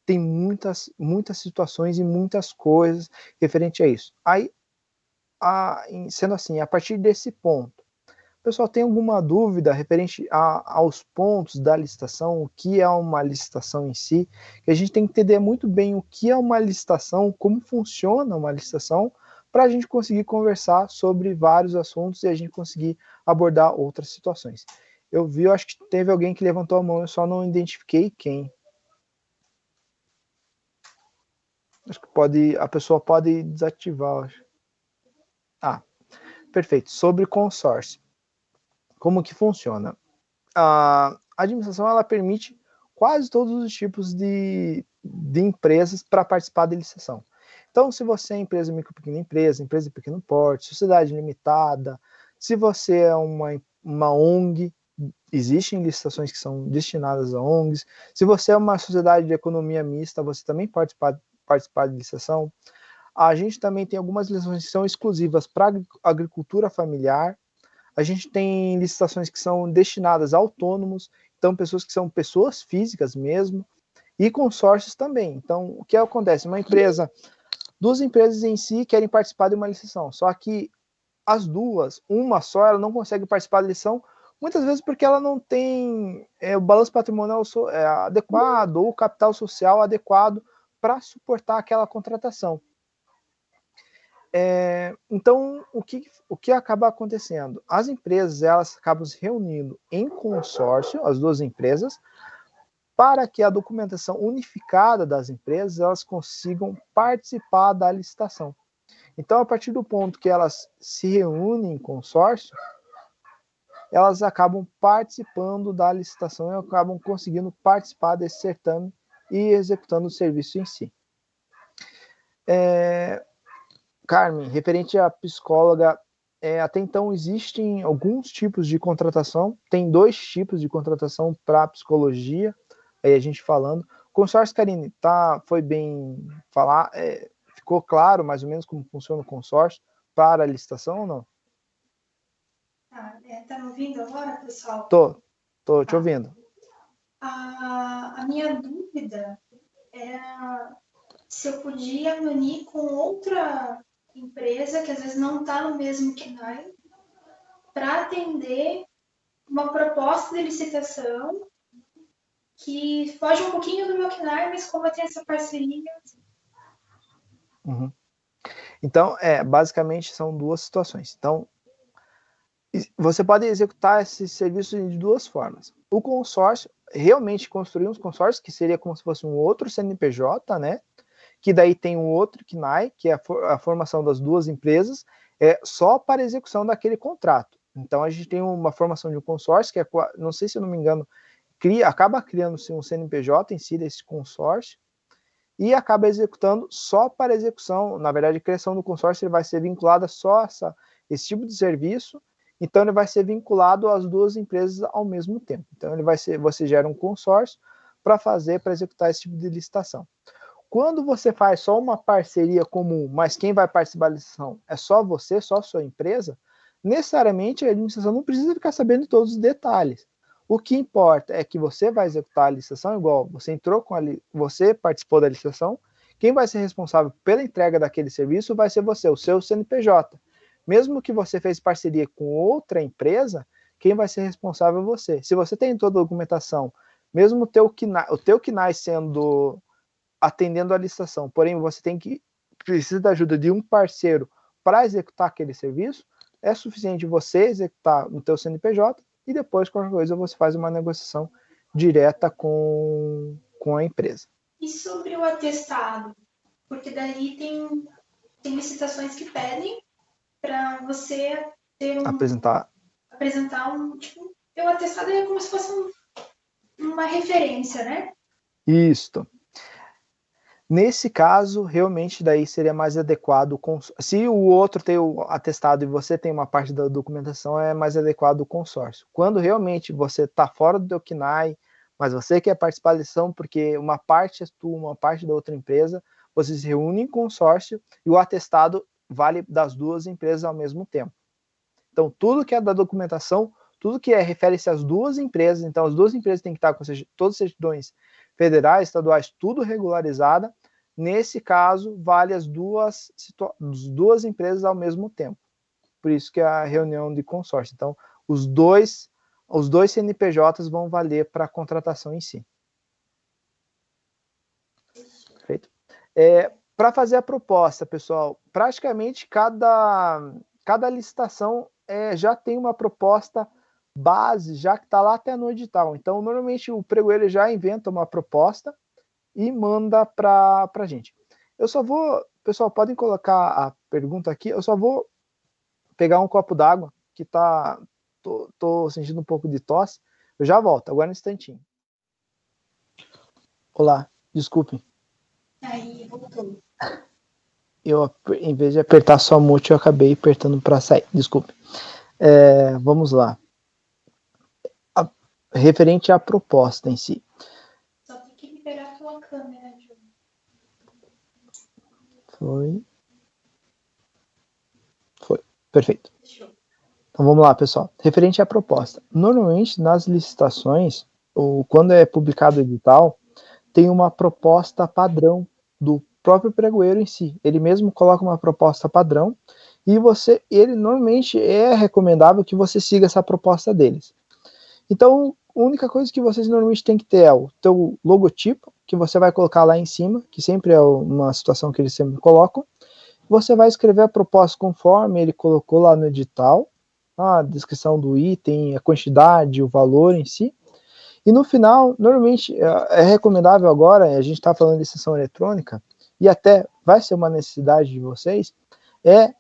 tem muitas situações e muitas coisas referente a isso. Aí, sendo assim, a partir desse ponto, o pessoal tem alguma dúvida referente aos pontos da licitação, o que é uma licitação em si, que a gente tem que entender muito bem o que é uma licitação, como funciona uma licitação, para a gente conseguir conversar sobre vários assuntos e a gente conseguir abordar outras situações. Eu acho que teve alguém que levantou a mão, eu só não identifiquei quem. Acho que a pessoa pode desativar. Acho. Perfeito. Sobre consórcio. Como que funciona? A administração ela permite quase todos os tipos de empresas para participar da licitação. Então, se você é empresa, micro, pequena empresa de pequeno porte, sociedade limitada, se você é uma ONG, existem licitações que são destinadas a ONGs. Se você é uma sociedade de economia mista, você também pode participar de licitação. A gente também tem algumas licitações que são exclusivas para agricultura familiar. A gente tem licitações que são destinadas a autônomos, então pessoas que são pessoas físicas mesmo, e consórcios também. Então, o que acontece? Duas empresas em si querem participar de uma licitação, só que as duas, uma só, ela não consegue participar da licitação, muitas vezes porque ela não tem o balanço patrimonial adequado ou o capital social adequado para suportar aquela contratação. Então, o que acaba acontecendo? As empresas elas acabam se reunindo em consórcio, as duas empresas, para que a documentação unificada das empresas elas consigam participar da licitação. Então, a partir do ponto que elas se reúnem em consórcio, elas acabam participando da licitação e acabam conseguindo participar desse certame e executando o serviço em si. Carmen, referente à psicóloga, até então existem alguns tipos de contratação, tem 2 tipos de contratação para psicologia, aí a gente falando. Consórcio, Karine, foi bem falar, ficou claro mais ou menos como funciona o consórcio para a licitação ou não? Tá me ouvindo agora, pessoal? Tô te ouvindo. A minha dúvida era se eu podia me unir com outra empresa que às vezes não está no mesmo KNAI para atender uma proposta de licitação que foge um pouquinho do meu KNAI, mas como eu tenho essa parceria... Uhum. Então, basicamente são 2 situações. Então, você pode executar esse serviço de 2 formas. O consórcio, realmente construir uns consórcios, que seria como se fosse um outro CNPJ, né? Que daí tem um outro KNAI, que é a formação das 2 empresas, só para execução daquele contrato. Então, a gente tem uma formação de um consórcio, que não sei se eu não me engano, acaba criando-se um CNPJ em si desse consórcio, e acaba executando só para execução. Na verdade, a criação do consórcio ele vai ser vinculada só a esse tipo de serviço, então ele vai ser vinculado às 2 empresas ao mesmo tempo. Então você gera um consórcio para executar esse tipo de licitação. Quando você faz só uma parceria comum, mas quem vai participar da licitação é só você, só a sua empresa, necessariamente a administração não precisa ficar sabendo de todos os detalhes. O que importa é que você vai executar a licitação igual, você participou da licitação, quem vai ser responsável pela entrega daquele serviço vai ser você, o seu CNPJ. Mesmo que você fez parceria com outra empresa, quem vai ser responsável é você. Se você tem toda a documentação, mesmo o teu KNAI atendendo a licitação, porém você precisa da ajuda de um parceiro para executar aquele serviço, é suficiente você executar no teu CNPJ e depois, qualquer coisa, você faz uma negociação direta com a empresa. E sobre o atestado? Porque daí tem licitações que pedem para você apresentar um, tipo, o atestado é como se fosse uma referência, né? Isto. Nesse caso, realmente, daí seria mais adequado, se o outro tem o atestado e você tem uma parte da documentação, é mais adequado o consórcio. Quando realmente você está fora do CNAE, mas você quer participar da lição, porque uma parte é tua, uma parte da outra empresa, você se reúne em consórcio e o atestado vale das duas empresas ao mesmo tempo. Então, tudo que é da documentação, tudo que refere-se às duas empresas, então as duas empresas têm que estar com todas as certidões federais, estaduais, tudo regularizada. Nesse caso, vale as duas empresas ao mesmo tempo. Por isso que é a reunião de consórcio. Então, os dois CNPJs vão valer para a contratação em si. Perfeito? Para fazer a proposta, pessoal, praticamente cada licitação já tem uma proposta base, já que está lá até no edital. Então, normalmente, o pregoeiro já inventa uma proposta e manda para a gente. Eu só vou, pessoal, podem colocar a pergunta aqui, eu só vou pegar um copo d'água, que tô sentindo um pouco de tosse. Eu já volto, agora um instantinho. Olá, desculpe. Aí, voltou. Eu, em vez de apertar só mute, eu acabei apertando para sair. Desculpe. Vamos lá. Referente à proposta em si. Só tem que liberar a tua câmera, Ju. Foi. Perfeito. Fechou. Então vamos lá, pessoal. Referente à proposta. Normalmente, nas licitações, ou quando é publicado o edital, tem uma proposta padrão do próprio pregoeiro em si. Ele mesmo coloca uma proposta padrão e ele normalmente é recomendável que você siga essa proposta deles. Então, a única coisa que vocês normalmente têm que ter é o teu logotipo, que você vai colocar lá em cima, que sempre é uma situação que eles sempre colocam. Você vai escrever a proposta conforme ele colocou lá no edital, a descrição do item, a quantidade, o valor em si. E no final, normalmente, é recomendável agora, a gente está falando de sessão eletrônica, e até vai ser uma necessidade de vocês,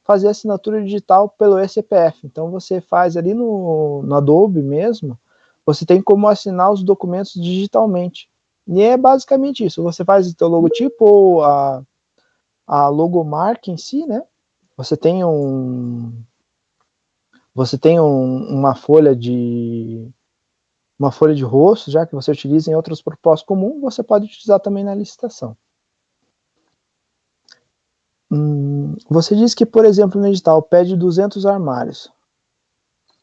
fazer a assinatura digital pelo eCPF. Então, você faz ali no Adobe mesmo, você tem como assinar os documentos digitalmente. E é basicamente isso, você faz o teu logotipo ou a logomarca em si, né? Você tem uma folha de rosto, já que você utiliza em outros propósitos comuns, você pode utilizar também na licitação. Você diz que, por exemplo, no edital pede 200 armários.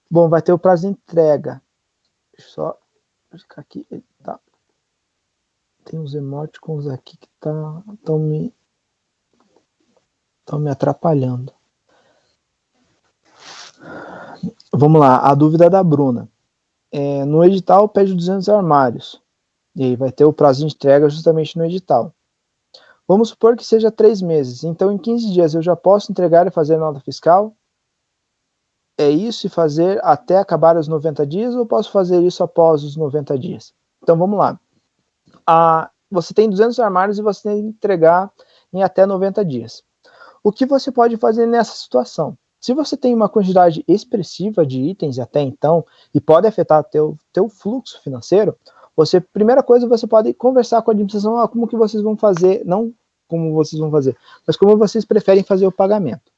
Bom, vai ter o prazo de entrega. Deixa eu só ficar aqui. Tá. Tem uns emoticons aqui que estão me atrapalhando. Vamos lá, a dúvida da Bruna. No edital pede 200 armários. E aí vai ter o prazo de entrega justamente no edital. Vamos supor que seja 3 meses. Então, em 15 dias eu já posso entregar e fazer nota fiscal? É isso e fazer até acabar os 90 dias ou posso fazer isso após os 90 dias? Então, vamos lá. Você tem 200 armários e você tem que entregar em até 90 dias. O que você pode fazer nessa situação? Se você tem uma quantidade expressiva de itens até então e pode afetar teu fluxo financeiro, primeira coisa, você pode conversar com a administração como que vocês vão fazer, não como vocês vão fazer, mas como vocês preferem fazer o pagamento.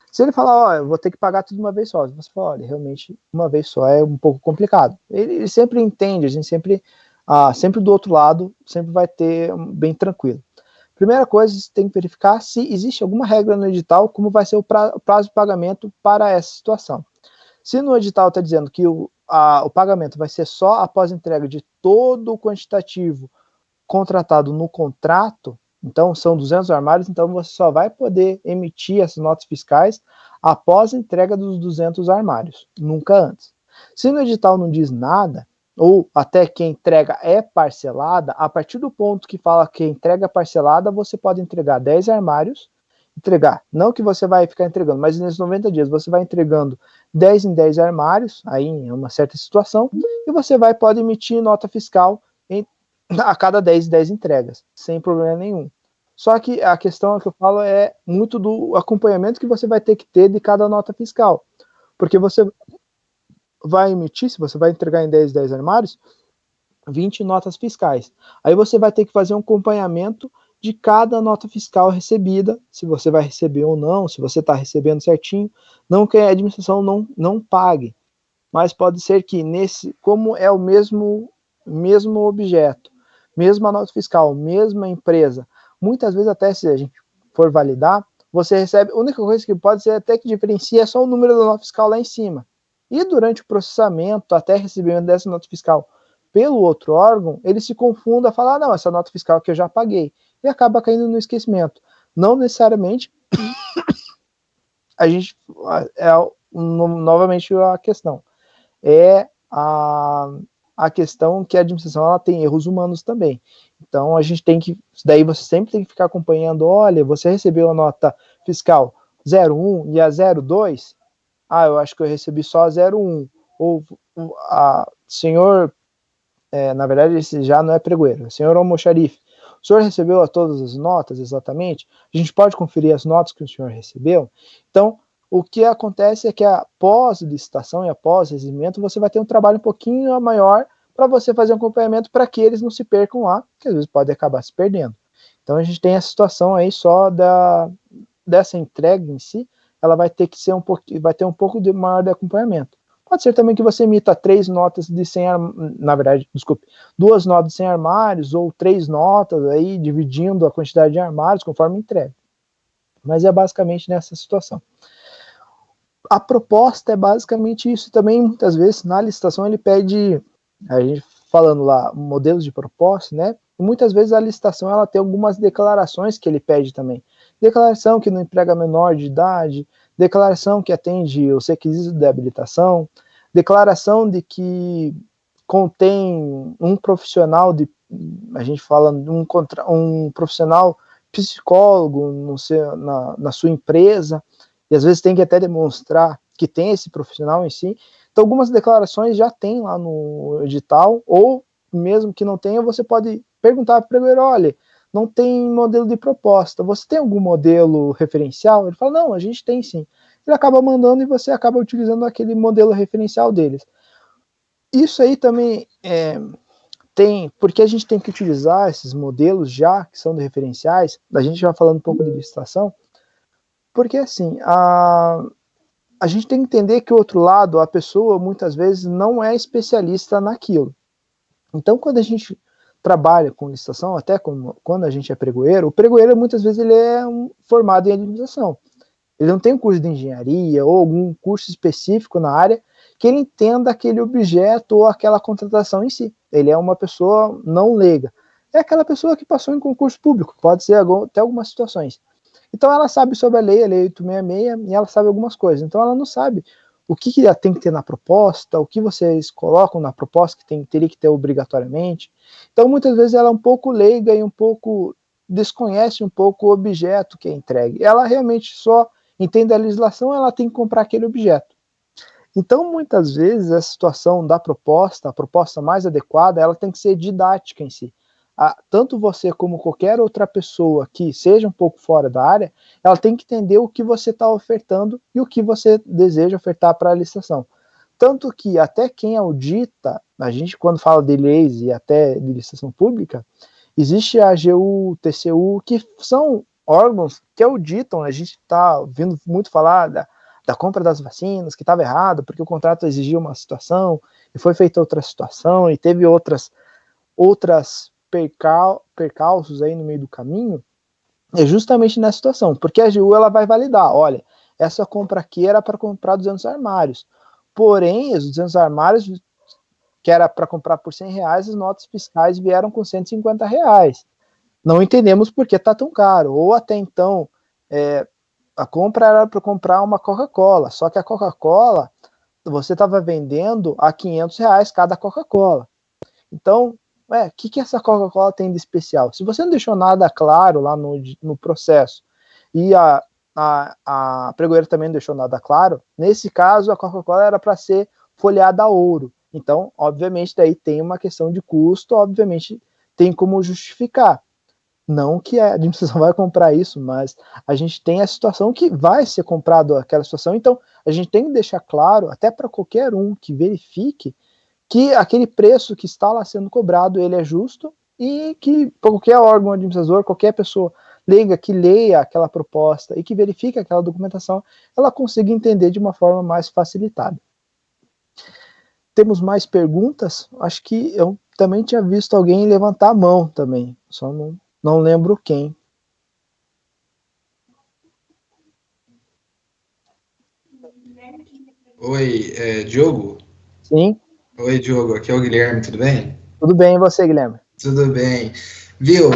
Se ele falar, eu vou ter que pagar tudo uma vez só, você fala, olha, realmente uma vez só é um pouco complicado. Ele sempre entende, a gente sempre do outro lado, sempre vai ter bem tranquilo. Primeira coisa, você tem que verificar se existe alguma regra no edital, como vai ser o prazo de pagamento para essa situação. Se no edital está dizendo que o pagamento vai ser só após a entrega de todo o quantitativo contratado no contrato, então são 200 armários, então você só vai poder emitir essas notas fiscais após a entrega dos 200 armários, nunca antes. Se no edital não diz nada, ou até que a entrega é parcelada, a partir do ponto que fala que a entrega é parcelada, você pode entregar 10 armários, não que você vai ficar entregando, mas nesses 90 dias você vai entregando 10 em 10 armários, aí em uma certa situação, e você pode emitir nota fiscal a cada 10 entregas, sem problema nenhum. Só que a questão que eu falo é muito do acompanhamento que você vai ter que ter de cada nota fiscal, porque você vai emitir, se você vai entregar em 10 armários, 20 notas fiscais. Aí você vai ter que fazer um acompanhamento de cada nota fiscal recebida, se você vai receber ou não, se você está recebendo certinho, não que a administração não pague, mas pode ser que como é o mesmo objeto, mesma nota fiscal, mesma empresa, muitas vezes até se a gente for validar, você recebe, a única coisa que pode ser até que diferencia é só o número da nota fiscal lá em cima. E durante o processamento, até recebimento dessa nota fiscal pelo outro órgão, ele se confunda, fala, não, essa nota fiscal que eu já paguei, e acaba caindo no esquecimento. Não necessariamente a gente, novamente a questão, é a questão que a administração ela tem erros humanos também. Então a gente tem que, daí você sempre tem que ficar acompanhando, olha, você recebeu a nota fiscal 01 e a 02, eu acho que eu recebi só a 01, ou senhor, na verdade esse já não é pregoeiro, senhor almoxarife, o senhor recebeu a todas as notas exatamente? A gente pode conferir as notas que o senhor recebeu? Então, o que acontece é que após licitação e após recebimento, você vai ter um trabalho um pouquinho maior para você fazer um acompanhamento para que eles não se percam lá, que às vezes pode acabar se perdendo. Então a gente tem a situação aí só dessa entrega em si, ela vai ter que ser vai ter um pouco maior de acompanhamento. Pode ser também que você emita 3 notas de 100 na verdade, desculpe, 2 notas de 100 armários ou 3 notas aí dividindo a quantidade de armários conforme entrega. Mas é basicamente nessa situação. A proposta é basicamente isso. Também, muitas vezes, na licitação, ele pede, a gente falando lá, modelos de proposta, né? E muitas vezes a licitação ela tem algumas declarações que ele pede também. Declaração que não emprega menor de idade, declaração que atende os requisitos de habilitação, declaração de que contém um profissional a gente fala um profissional psicólogo na sua empresa, e às vezes tem que até demonstrar que tem esse profissional em si. Então, algumas declarações já tem lá no edital, ou mesmo que não tenha, você pode perguntar para o pregoeiro, olha, não tem modelo de proposta, você tem algum modelo referencial? Ele fala, não, a gente tem sim. Ele acaba mandando e você acaba utilizando aquele modelo referencial deles. Isso aí também porque a gente tem que utilizar esses modelos já, que são de referenciais, a gente vai falando um pouco de licitação, porque assim, a gente tem que entender que o outro lado, a pessoa muitas vezes não é especialista naquilo. Então, quando a gente trabalha com licitação, até quando a gente é pregoeiro, o pregoeiro muitas vezes ele é formado em administração. Ele não tem um curso de engenharia ou algum curso específico na área que ele entenda aquele objeto ou aquela contratação em si. Ele é uma pessoa não leiga. É aquela pessoa que passou em concurso público, pode ser até algumas situações. Então ela sabe sobre a lei 866, e ela sabe algumas coisas. Então ela não sabe o que tem que ter na proposta, o que vocês colocam na proposta que teria que ter obrigatoriamente. Então muitas vezes ela é um pouco leiga e um pouco desconhece um pouco o objeto que é entregue. Ela realmente só entende a legislação, ela tem que comprar aquele objeto. Então muitas vezes a situação da proposta, a proposta mais adequada, ela tem que ser didática em si. Tanto você como qualquer outra pessoa que seja um pouco fora da área, ela tem que entender o que você está ofertando e o que você deseja ofertar para a licitação. Tanto que até quem audita, a gente quando fala de leis e até de licitação pública, existe a AGU, TCU, que são órgãos que auditam, a gente está ouvindo muito falar da compra das vacinas, que estava errado, porque o contrato exigia uma situação, e foi feita outra situação, e teve outras percalços aí no meio do caminho, é justamente nessa situação, porque a AGU ela vai validar, olha, essa compra aqui era para comprar 200 armários, porém, os 200 armários que era para comprar por R$100, as notas fiscais vieram com R$150. Não entendemos por que está tão caro, ou até então, a compra era para comprar uma Coca-Cola, só que a Coca-Cola, você estava vendendo a R$500 cada Coca-Cola. Então, o que essa Coca-Cola tem de especial? Se você não deixou nada claro lá no processo, e a pregoeira também não deixou nada claro, nesse caso a Coca-Cola era para ser folheada a ouro. Então, obviamente, daí tem uma questão de custo, obviamente tem como justificar. Não que a administração vai comprar isso, mas a gente tem a situação que vai ser comprado aquela situação, então a gente tem que deixar claro, até para qualquer um que verifique, que aquele preço que está lá sendo cobrado, ele é justo, e que qualquer órgão administrador, qualquer pessoa leiga que leia aquela proposta e que verifique aquela documentação, ela consiga entender de uma forma mais facilitada. Temos mais perguntas? Acho que eu também tinha visto alguém levantar a mão também, só não lembro quem. Oi, Diogo? Sim? Oi, Diogo, aqui é o Guilherme, tudo bem? Tudo bem, e você, Guilherme? Tudo bem. Viu?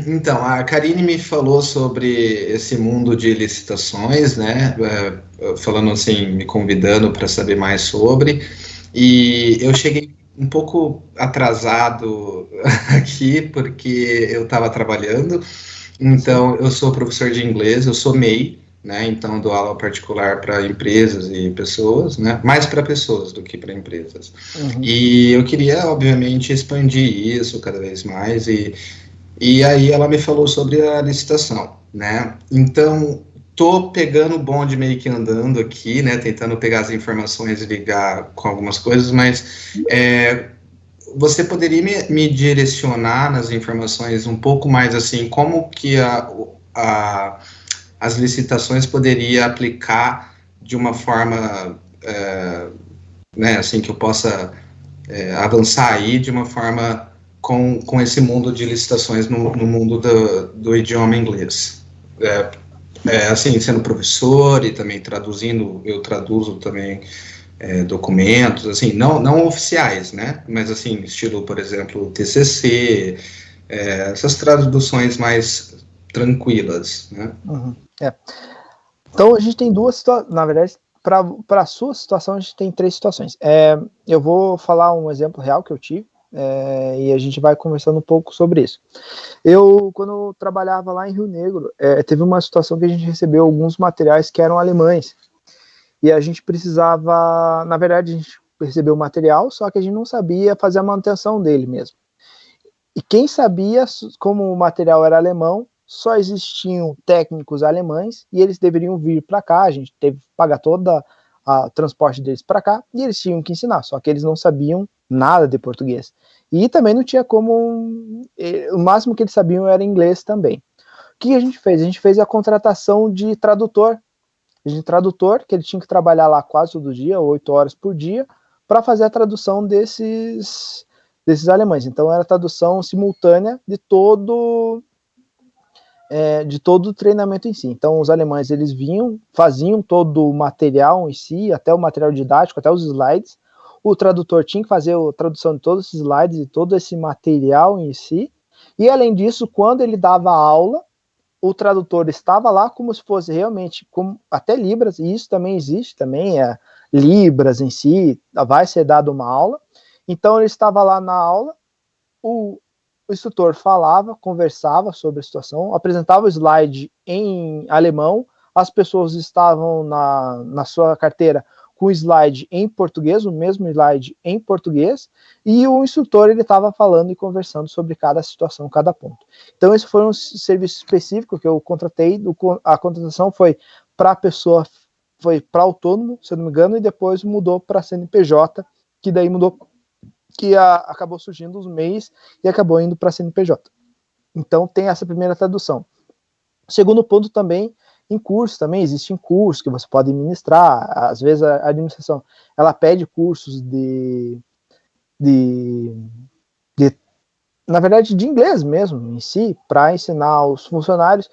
Então, a Karine me falou sobre esse mundo de licitações, né? Falando assim, me convidando para saber mais sobre. E eu cheguei um pouco atrasado aqui, porque eu estava trabalhando. Então, eu sou professor de inglês, eu sou MEI, né? Então, dou aula particular para empresas e pessoas, né? Mais para pessoas do que para empresas. Uhum. E eu queria, obviamente, expandir isso cada vez mais. E aí ela me falou sobre a licitação, né? Então, tô pegando o bonde meio que andando aqui, né? Tentando pegar as informações e ligar com algumas coisas, mas você poderia me direcionar nas informações um pouco mais assim, como que as licitações poderia aplicar de uma forma, né, assim, que eu possa avançar aí de uma forma com esse mundo de licitações no mundo do idioma inglês. Assim, sendo professor e também traduzindo, eu traduzo também documentos, assim, não oficiais, né? Mas assim, estilo, por exemplo, TCC, essas traduções mais tranquilas, né? Uhum. Então a gente tem duas situações, na verdade, para a sua situação a gente tem três situações. Eu vou falar um exemplo real que eu tive, e a gente vai conversando um pouco sobre isso. Quando eu trabalhava lá em Rio Negro, teve uma situação que a gente recebeu alguns materiais que eram alemães, e a gente precisava, na verdade, a gente recebeu o material, só que a gente não sabia fazer a manutenção dele mesmo. E quem sabia, como o material era alemão, só existiam técnicos alemães e eles deveriam vir para cá, a gente teve que pagar todo o transporte deles para cá e eles tinham que ensinar, só que eles não sabiam nada de português. E também não tinha como, o máximo que eles sabiam era inglês também. O que a gente fez? A gente fez a contratação de tradutor, que ele tinha que trabalhar lá quase todo dia, 8 horas por dia, para fazer a tradução desses alemães. Então era a tradução simultânea de todo o treinamento em si. Então os alemães eles vinham, faziam todo o material em si, até o material didático, até os slides. O tradutor tinha que fazer a tradução de todos esses slides e todo esse material em si. E além disso, quando ele dava aula, o tradutor estava lá como se fosse realmente, até Libras, e isso também existe, também Libras em si, vai ser dado uma aula. Então ele estava lá na aula, o instrutor falava, conversava sobre a situação, apresentava o slide em alemão, as pessoas estavam na sua carteira com o slide em português, o mesmo slide em português, e o instrutor ele estava falando e conversando sobre cada situação, cada ponto. Então esse foi um serviço específico que eu contratei, a contratação foi para a pessoa, foi para autônomo, se eu não me engano, e depois mudou para CNPJ, que daí mudou, que acabou surgindo os MEIs e acabou indo para a CNPJ. Então tem essa primeira tradução. O segundo ponto também, em cursos também, existem cursos que você pode ministrar, às vezes a administração, ela pede cursos na verdade, de inglês mesmo, em si, para ensinar os funcionários.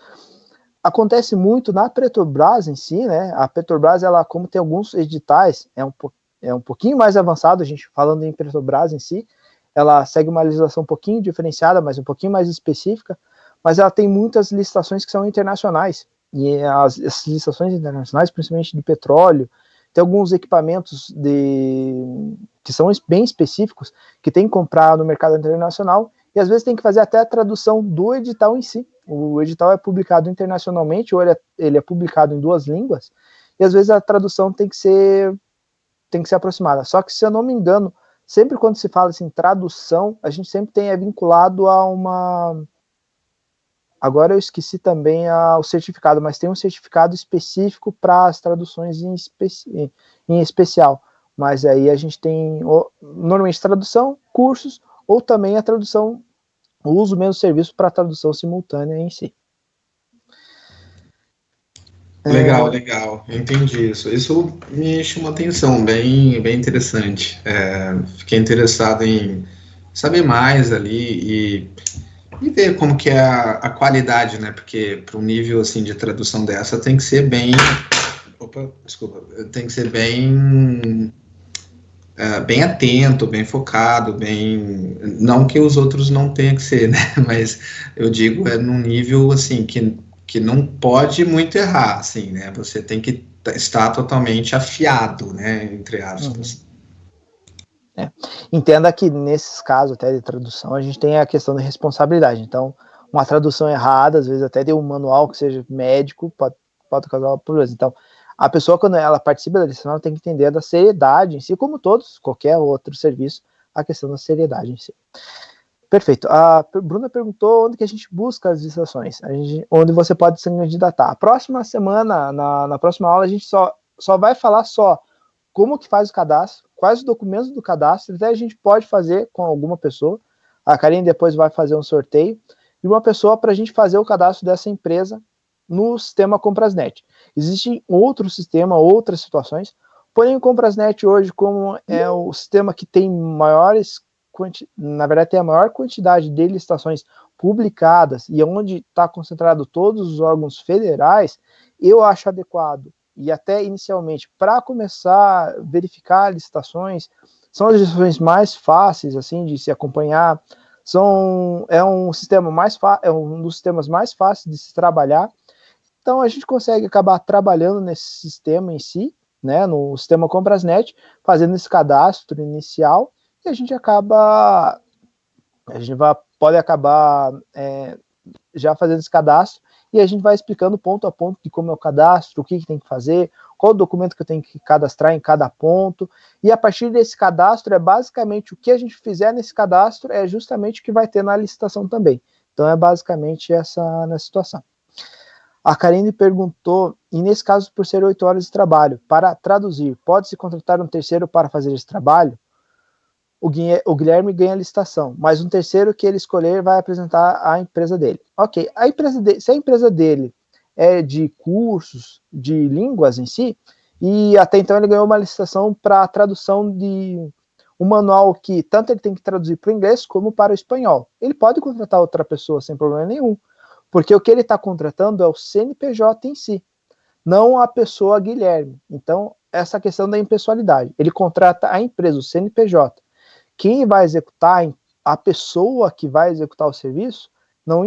Acontece muito na Petrobras em si, né? A Petrobras, ela, como tem alguns editais, é um pouquinho mais avançado, a gente falando em Petrobras em si, ela segue uma legislação um pouquinho diferenciada, mas um pouquinho mais específica, mas ela tem muitas licitações que são internacionais, e as licitações internacionais, principalmente de petróleo, tem alguns equipamentos que são bem específicos, que tem que comprar no mercado internacional, e às vezes tem que fazer até a tradução do edital em si. O edital é publicado internacionalmente, ou ele é publicado em 2 línguas, e às vezes a tradução tem que ser aproximada. Só que, se eu não me engano, sempre quando se fala assim, tradução, a gente sempre tem vinculado a uma... Agora eu esqueci também o certificado, mas tem um certificado específico para as traduções em especial. mas aí a gente tem normalmente tradução, cursos, ou também a tradução, o uso mesmo do serviço para tradução simultânea em si. Legal, legal, entendi isso. Isso me chamou atenção, bem, bem interessante. Fiquei interessado em saber mais ali e ver como que é a qualidade, né? Porque para um nível assim de tradução dessa tem que ser bem, tem que ser bem bem atento, bem focado, bem, não que os outros não tenham que ser, né? Mas eu digo num nível assim que não pode muito errar, assim, né? Você tem que estar totalmente afiado, né? Entre aspas. Entenda que nesses casos até de tradução a gente tem a questão da responsabilidade. Então, uma tradução errada, às vezes até de um manual que seja médico, pode causar problemas. Então, a pessoa, quando ela participa da lição, ela tem que entender da seriedade em si, como todos, qualquer outro serviço, a questão da seriedade em si. Perfeito. A Bruna perguntou onde que a gente busca as licitações, onde você pode se candidatar. A próxima semana, na próxima aula, a gente só vai falar como que faz o cadastro, quais os documentos do cadastro, até a gente pode fazer com alguma pessoa. A Karine depois vai fazer um sorteio de uma pessoa para a gente fazer o cadastro dessa empresa no sistema Comprasnet. Existe outro sistema, outras situações, porém o Comprasnet hoje, como é o sistema que tem na verdade tem a maior quantidade de licitações publicadas e onde está concentrado todos os órgãos federais, eu acho adequado. E até inicialmente, para começar a verificar licitações, são as licitações mais fáceis assim de se acompanhar, é um dos sistemas mais fáceis de se trabalhar. Então a gente consegue acabar trabalhando nesse sistema em si, né, no sistema Comprasnet, fazendo esse cadastro inicial, e a gente pode acabar já fazendo esse cadastro, e a gente vai explicando ponto a ponto de como é o cadastro, o que tem que fazer, qual documento que eu tenho que cadastrar em cada ponto, e a partir desse cadastro basicamente o que a gente fizer nesse cadastro é justamente o que vai ter na licitação também. Então é basicamente essa na situação. A Karine perguntou, e nesse caso por ser 8 horas de trabalho, para traduzir, pode-se contratar um terceiro para fazer esse trabalho? O Guilherme ganha a licitação, mas um terceiro que ele escolher vai apresentar a empresa dele. Ok, se a empresa dele é de cursos, de línguas em si, e até então ele ganhou uma licitação para a tradução de um manual que tanto ele tem que traduzir para o inglês como para o espanhol. Ele pode contratar outra pessoa sem problema nenhum, porque o que ele está contratando é o CNPJ em si, não a pessoa Guilherme. Então, essa questão da impessoalidade. Ele contrata a empresa, o CNPJ. Quem vai executar, a pessoa que vai executar o serviço, não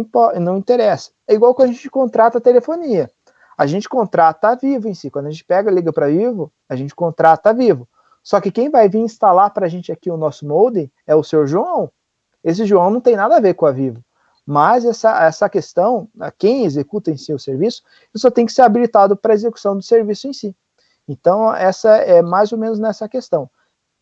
interessa. É igual quando a gente contrata a telefonia. A gente contrata a Vivo em si. Quando a gente liga para a Vivo, a gente contrata a Vivo. Só que quem vai vir instalar para a gente aqui o nosso modem é o seu João. Esse João não tem nada a ver com a Vivo. Mas essa questão, quem executa em si o serviço, só tem que ser habilitado para a execução do serviço em si. Então, essa é mais ou menos nessa questão.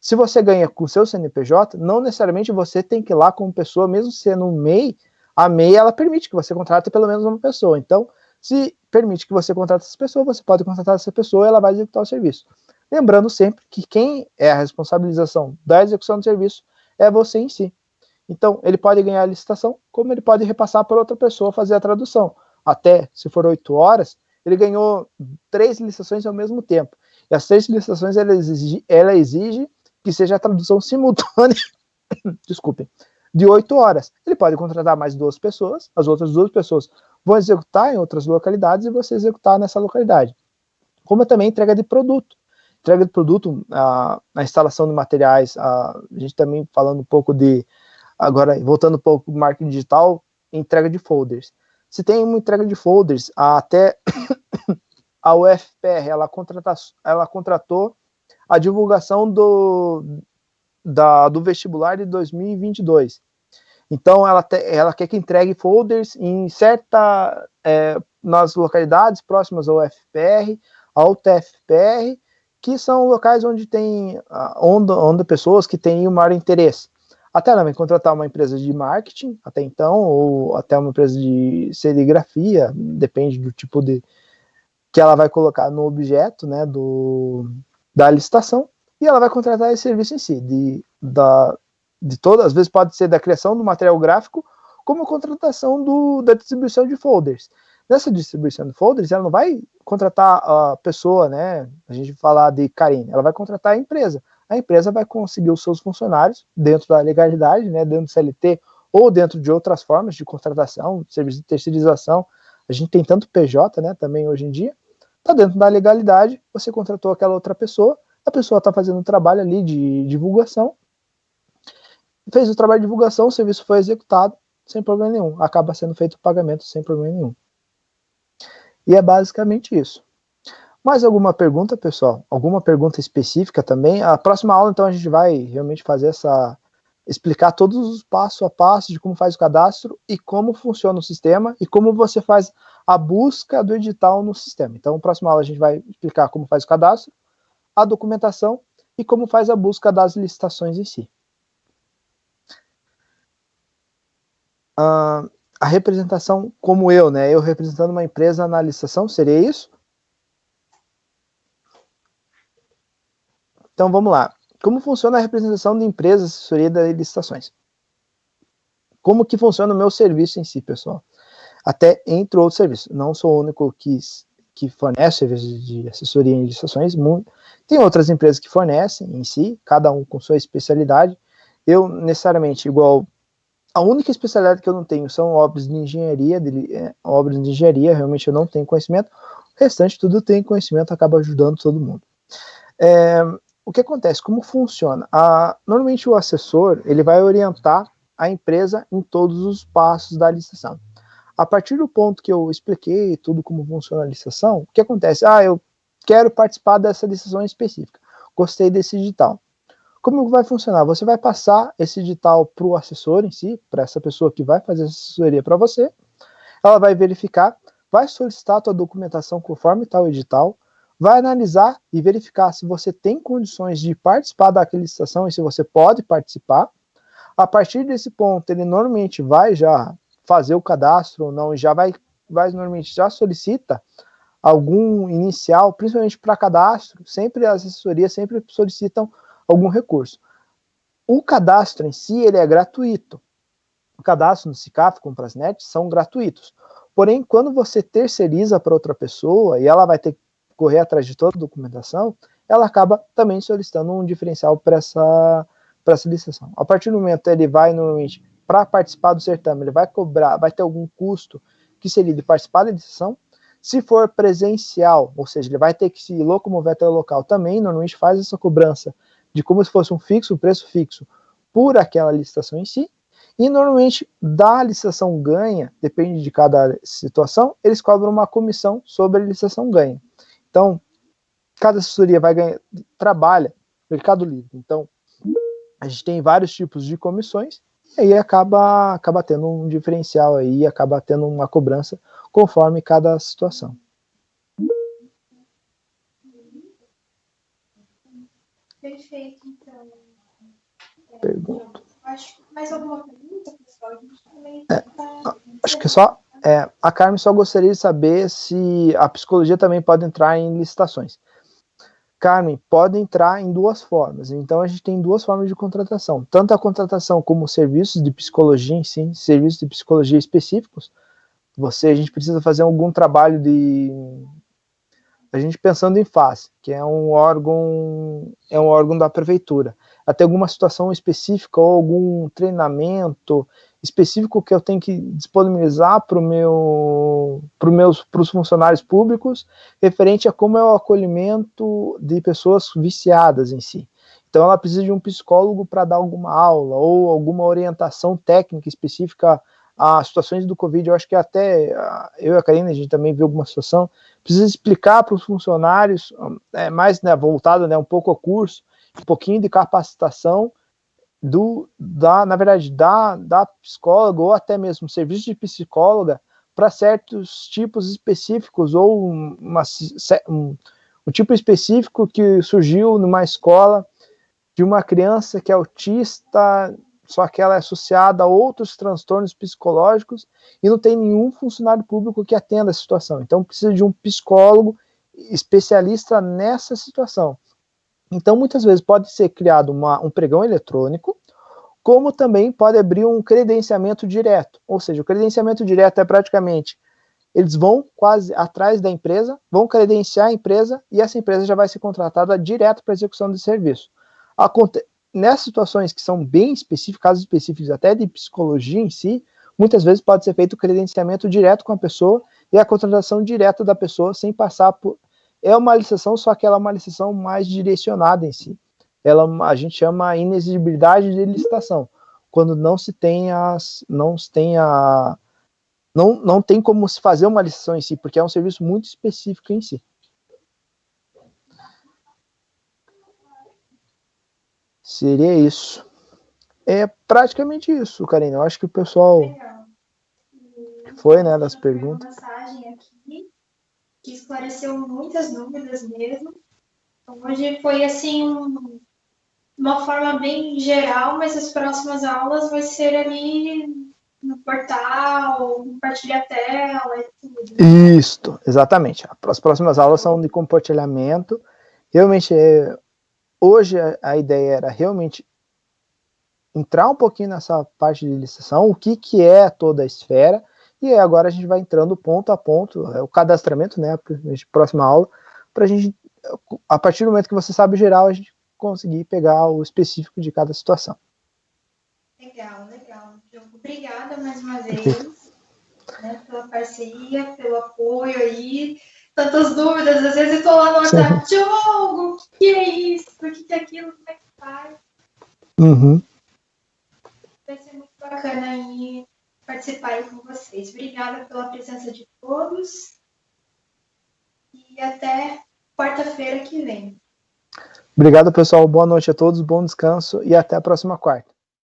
Se você ganha com o seu CNPJ, não necessariamente você tem que ir lá como pessoa, mesmo sendo um MEI, a MEI ela permite que você contrate pelo menos uma pessoa. Então, se permite que você contrate essa pessoa, você pode contratar essa pessoa e ela vai executar o serviço. Lembrando sempre que quem é a responsabilização da execução do serviço é você em si. Então, ele pode ganhar a licitação, como ele pode repassar para outra pessoa fazer a tradução. Até, se for 8 horas, ele ganhou 3 licitações ao mesmo tempo. E as 3 licitações, ela exige que seja a tradução simultânea, desculpem, de 8 horas. Ele pode contratar mais 2 pessoas, as outras 2 pessoas vão executar em outras localidades e você executar nessa localidade. Como também entrega de produto. Entrega de produto, a instalação de materiais, a gente também falando um pouco de, agora voltando um pouco para o marketing digital, entrega de folders. Se tem uma entrega de folders, até a UFPR, ela contratou a divulgação do vestibular de 2022. Então, ela quer que entregue folders em nas localidades próximas ao UFPR, ao TFPR, que são locais onde tem onde pessoas que têm o maior interesse. Até ela vai contratar uma empresa de marketing, até então, ou até uma empresa de serigrafia, depende do tipo de que ela vai colocar no objeto, né, da licitação, e ela vai contratar esse serviço em si, de todas, às vezes pode ser da criação do material gráfico, como a contratação da distribuição de folders. Nessa distribuição de folders, ela não vai contratar a pessoa, né, a gente falar de Karine, ela vai contratar a empresa. A empresa vai conseguir os seus funcionários dentro da legalidade, né, dentro do CLT, ou dentro de outras formas de contratação, serviço de terceirização. A gente tem tanto PJ, né, também hoje em dia, está dentro da legalidade, você contratou aquela outra pessoa, a pessoa está fazendo um trabalho ali de divulgação, fez o trabalho de divulgação, o serviço foi executado, sem problema nenhum, acaba sendo feito o pagamento sem problema nenhum. E é basicamente isso. Mais alguma pergunta, pessoal? Alguma pergunta específica também? A próxima aula, então, a gente vai realmente fazer explicar todos os passo a passo de como faz o cadastro e como funciona o sistema e como você faz a busca do edital no sistema. Então, na próxima aula a gente vai explicar como faz o cadastro, a documentação e como faz a busca das licitações em si. A representação como eu, né? Eu representando uma empresa na licitação, seria isso? Então, vamos lá. Como funciona a representação de empresas, assessoria de licitações? Como que funciona o meu serviço em si, pessoal? Até entre outros serviços. Não sou o único que fornece serviços de assessoria em licitações. Tem outras empresas que fornecem em si, cada um com sua especialidade. Eu, necessariamente, igual... A única especialidade que eu não tenho são obras de engenharia, realmente eu não tenho conhecimento. O restante tudo eu tenho conhecimento, acaba ajudando todo mundo. O que acontece? Como funciona? Normalmente o assessor, ele vai orientar a empresa em todos os passos da licitação. A partir do ponto que eu expliquei tudo como funciona a licitação, o que acontece? Eu quero participar dessa licitação específica. Gostei desse edital. Como vai funcionar? Você vai passar esse edital para o assessor em si, para essa pessoa que vai fazer essa assessoria para você. Ela vai verificar, vai solicitar a tua documentação conforme tal edital, vai analisar e verificar se você tem condições de participar daquela licitação e se você pode participar. A partir desse ponto, ele normalmente vai já fazer o cadastro ou não, já vai normalmente já solicita algum inicial, principalmente para cadastro, sempre as assessorias sempre solicitam algum recurso. O cadastro em si, ele é gratuito. O cadastro no SICAF com o Prasnet são gratuitos. Porém, quando você terceiriza para outra pessoa e ela vai ter que correr atrás de toda a documentação, ela acaba também solicitando um diferencial para essa licitação. A partir do momento que ele vai, normalmente, para participar do certame, ele vai cobrar, vai ter algum custo que seria de participar da licitação. Se for presencial, ou seja, ele vai ter que se locomover até o local também, normalmente faz essa cobrança de como se fosse um preço fixo, por aquela licitação em si, e normalmente da licitação ganha, depende de cada situação, eles cobram uma comissão sobre a licitação ganha. Então, cada assessoria vai ganhar, trabalha no Mercado Livre, então a gente tem vários tipos de comissões, e aí acaba tendo um diferencial aí, acaba tendo uma cobrança conforme cada situação. Perfeito, então. Pergunta. Acho mais alguma pergunta, pessoal? A gente também acho que só a Carmen só gostaria de saber se a psicologia também pode entrar em licitações. Carmen, pode entrar em duas formas. Então a gente tem duas formas de contratação. Tanto a contratação como serviços de psicologia em si, serviços de psicologia específicos. A gente precisa fazer algum trabalho a gente pensando em FAS, que é um órgão da prefeitura. Até alguma situação específica ou algum treinamento específico que eu tenho que disponibilizar para os funcionários públicos, referente a como é o acolhimento de pessoas viciadas em si. Então ela precisa de um psicólogo para dar alguma aula ou alguma orientação técnica específica a situações do Covid. Eu acho que até eu e a Karine, a gente também viu alguma situação, precisa explicar para os funcionários, mais voltado um pouco ao curso, um pouquinho de capacitação na verdade, da psicóloga ou até mesmo serviço de psicóloga para certos tipos específicos ou um tipo específico que surgiu numa escola de uma criança que é autista, só que ela é associada a outros transtornos psicológicos e não tem nenhum funcionário público que atenda a situação. Então precisa de um psicólogo especialista nessa situação. Então, muitas vezes pode ser criado um pregão eletrônico, como também pode abrir um credenciamento direto. Ou seja, o credenciamento direto é praticamente, eles vão quase atrás da empresa, vão credenciar a empresa e essa empresa já vai ser contratada direto para execução de serviço. Nessas situações que são bem específicas, casos específicos até de psicologia em si, muitas vezes pode ser feito o credenciamento direto com a pessoa e a contratação direta da pessoa sem passar por... É uma licitação, só que ela é uma licitação mais direcionada em si. A gente chama inexigibilidade de licitação, quando não tem como se fazer uma licitação em si, porque é um serviço muito específico em si. Seria isso. É praticamente isso, Karina. Eu acho que o pessoal foi, né, das perguntas. Uma mensagem aqui que esclareceu muitas dúvidas mesmo. Então, hoje foi assim uma forma bem geral, mas as próximas aulas vai ser ali no portal, compartilhar a tela e tudo. Isso, exatamente. As próximas aulas são de compartilhamento. Realmente, hoje a ideia era realmente entrar um pouquinho nessa parte de licitação, o que é toda a esfera, e agora a gente vai entrando ponto a ponto, o cadastramento, né, próxima aula, para a gente, a partir do momento que você sabe o geral, a gente conseguir pegar o específico de cada situação. Legal. Obrigada mais uma vez, né, pela parceria, pelo apoio aí, tantas dúvidas, às vezes eu tô lá no WhatsApp, Diogo, o que é isso, o que é aquilo, como é que faz? Uhum. Vai ser muito bacana aí participar aí com vocês. Obrigada pela presença de todos e até quarta-feira que vem. Obrigado, pessoal. Boa noite a todos, bom descanso e até a próxima quarta.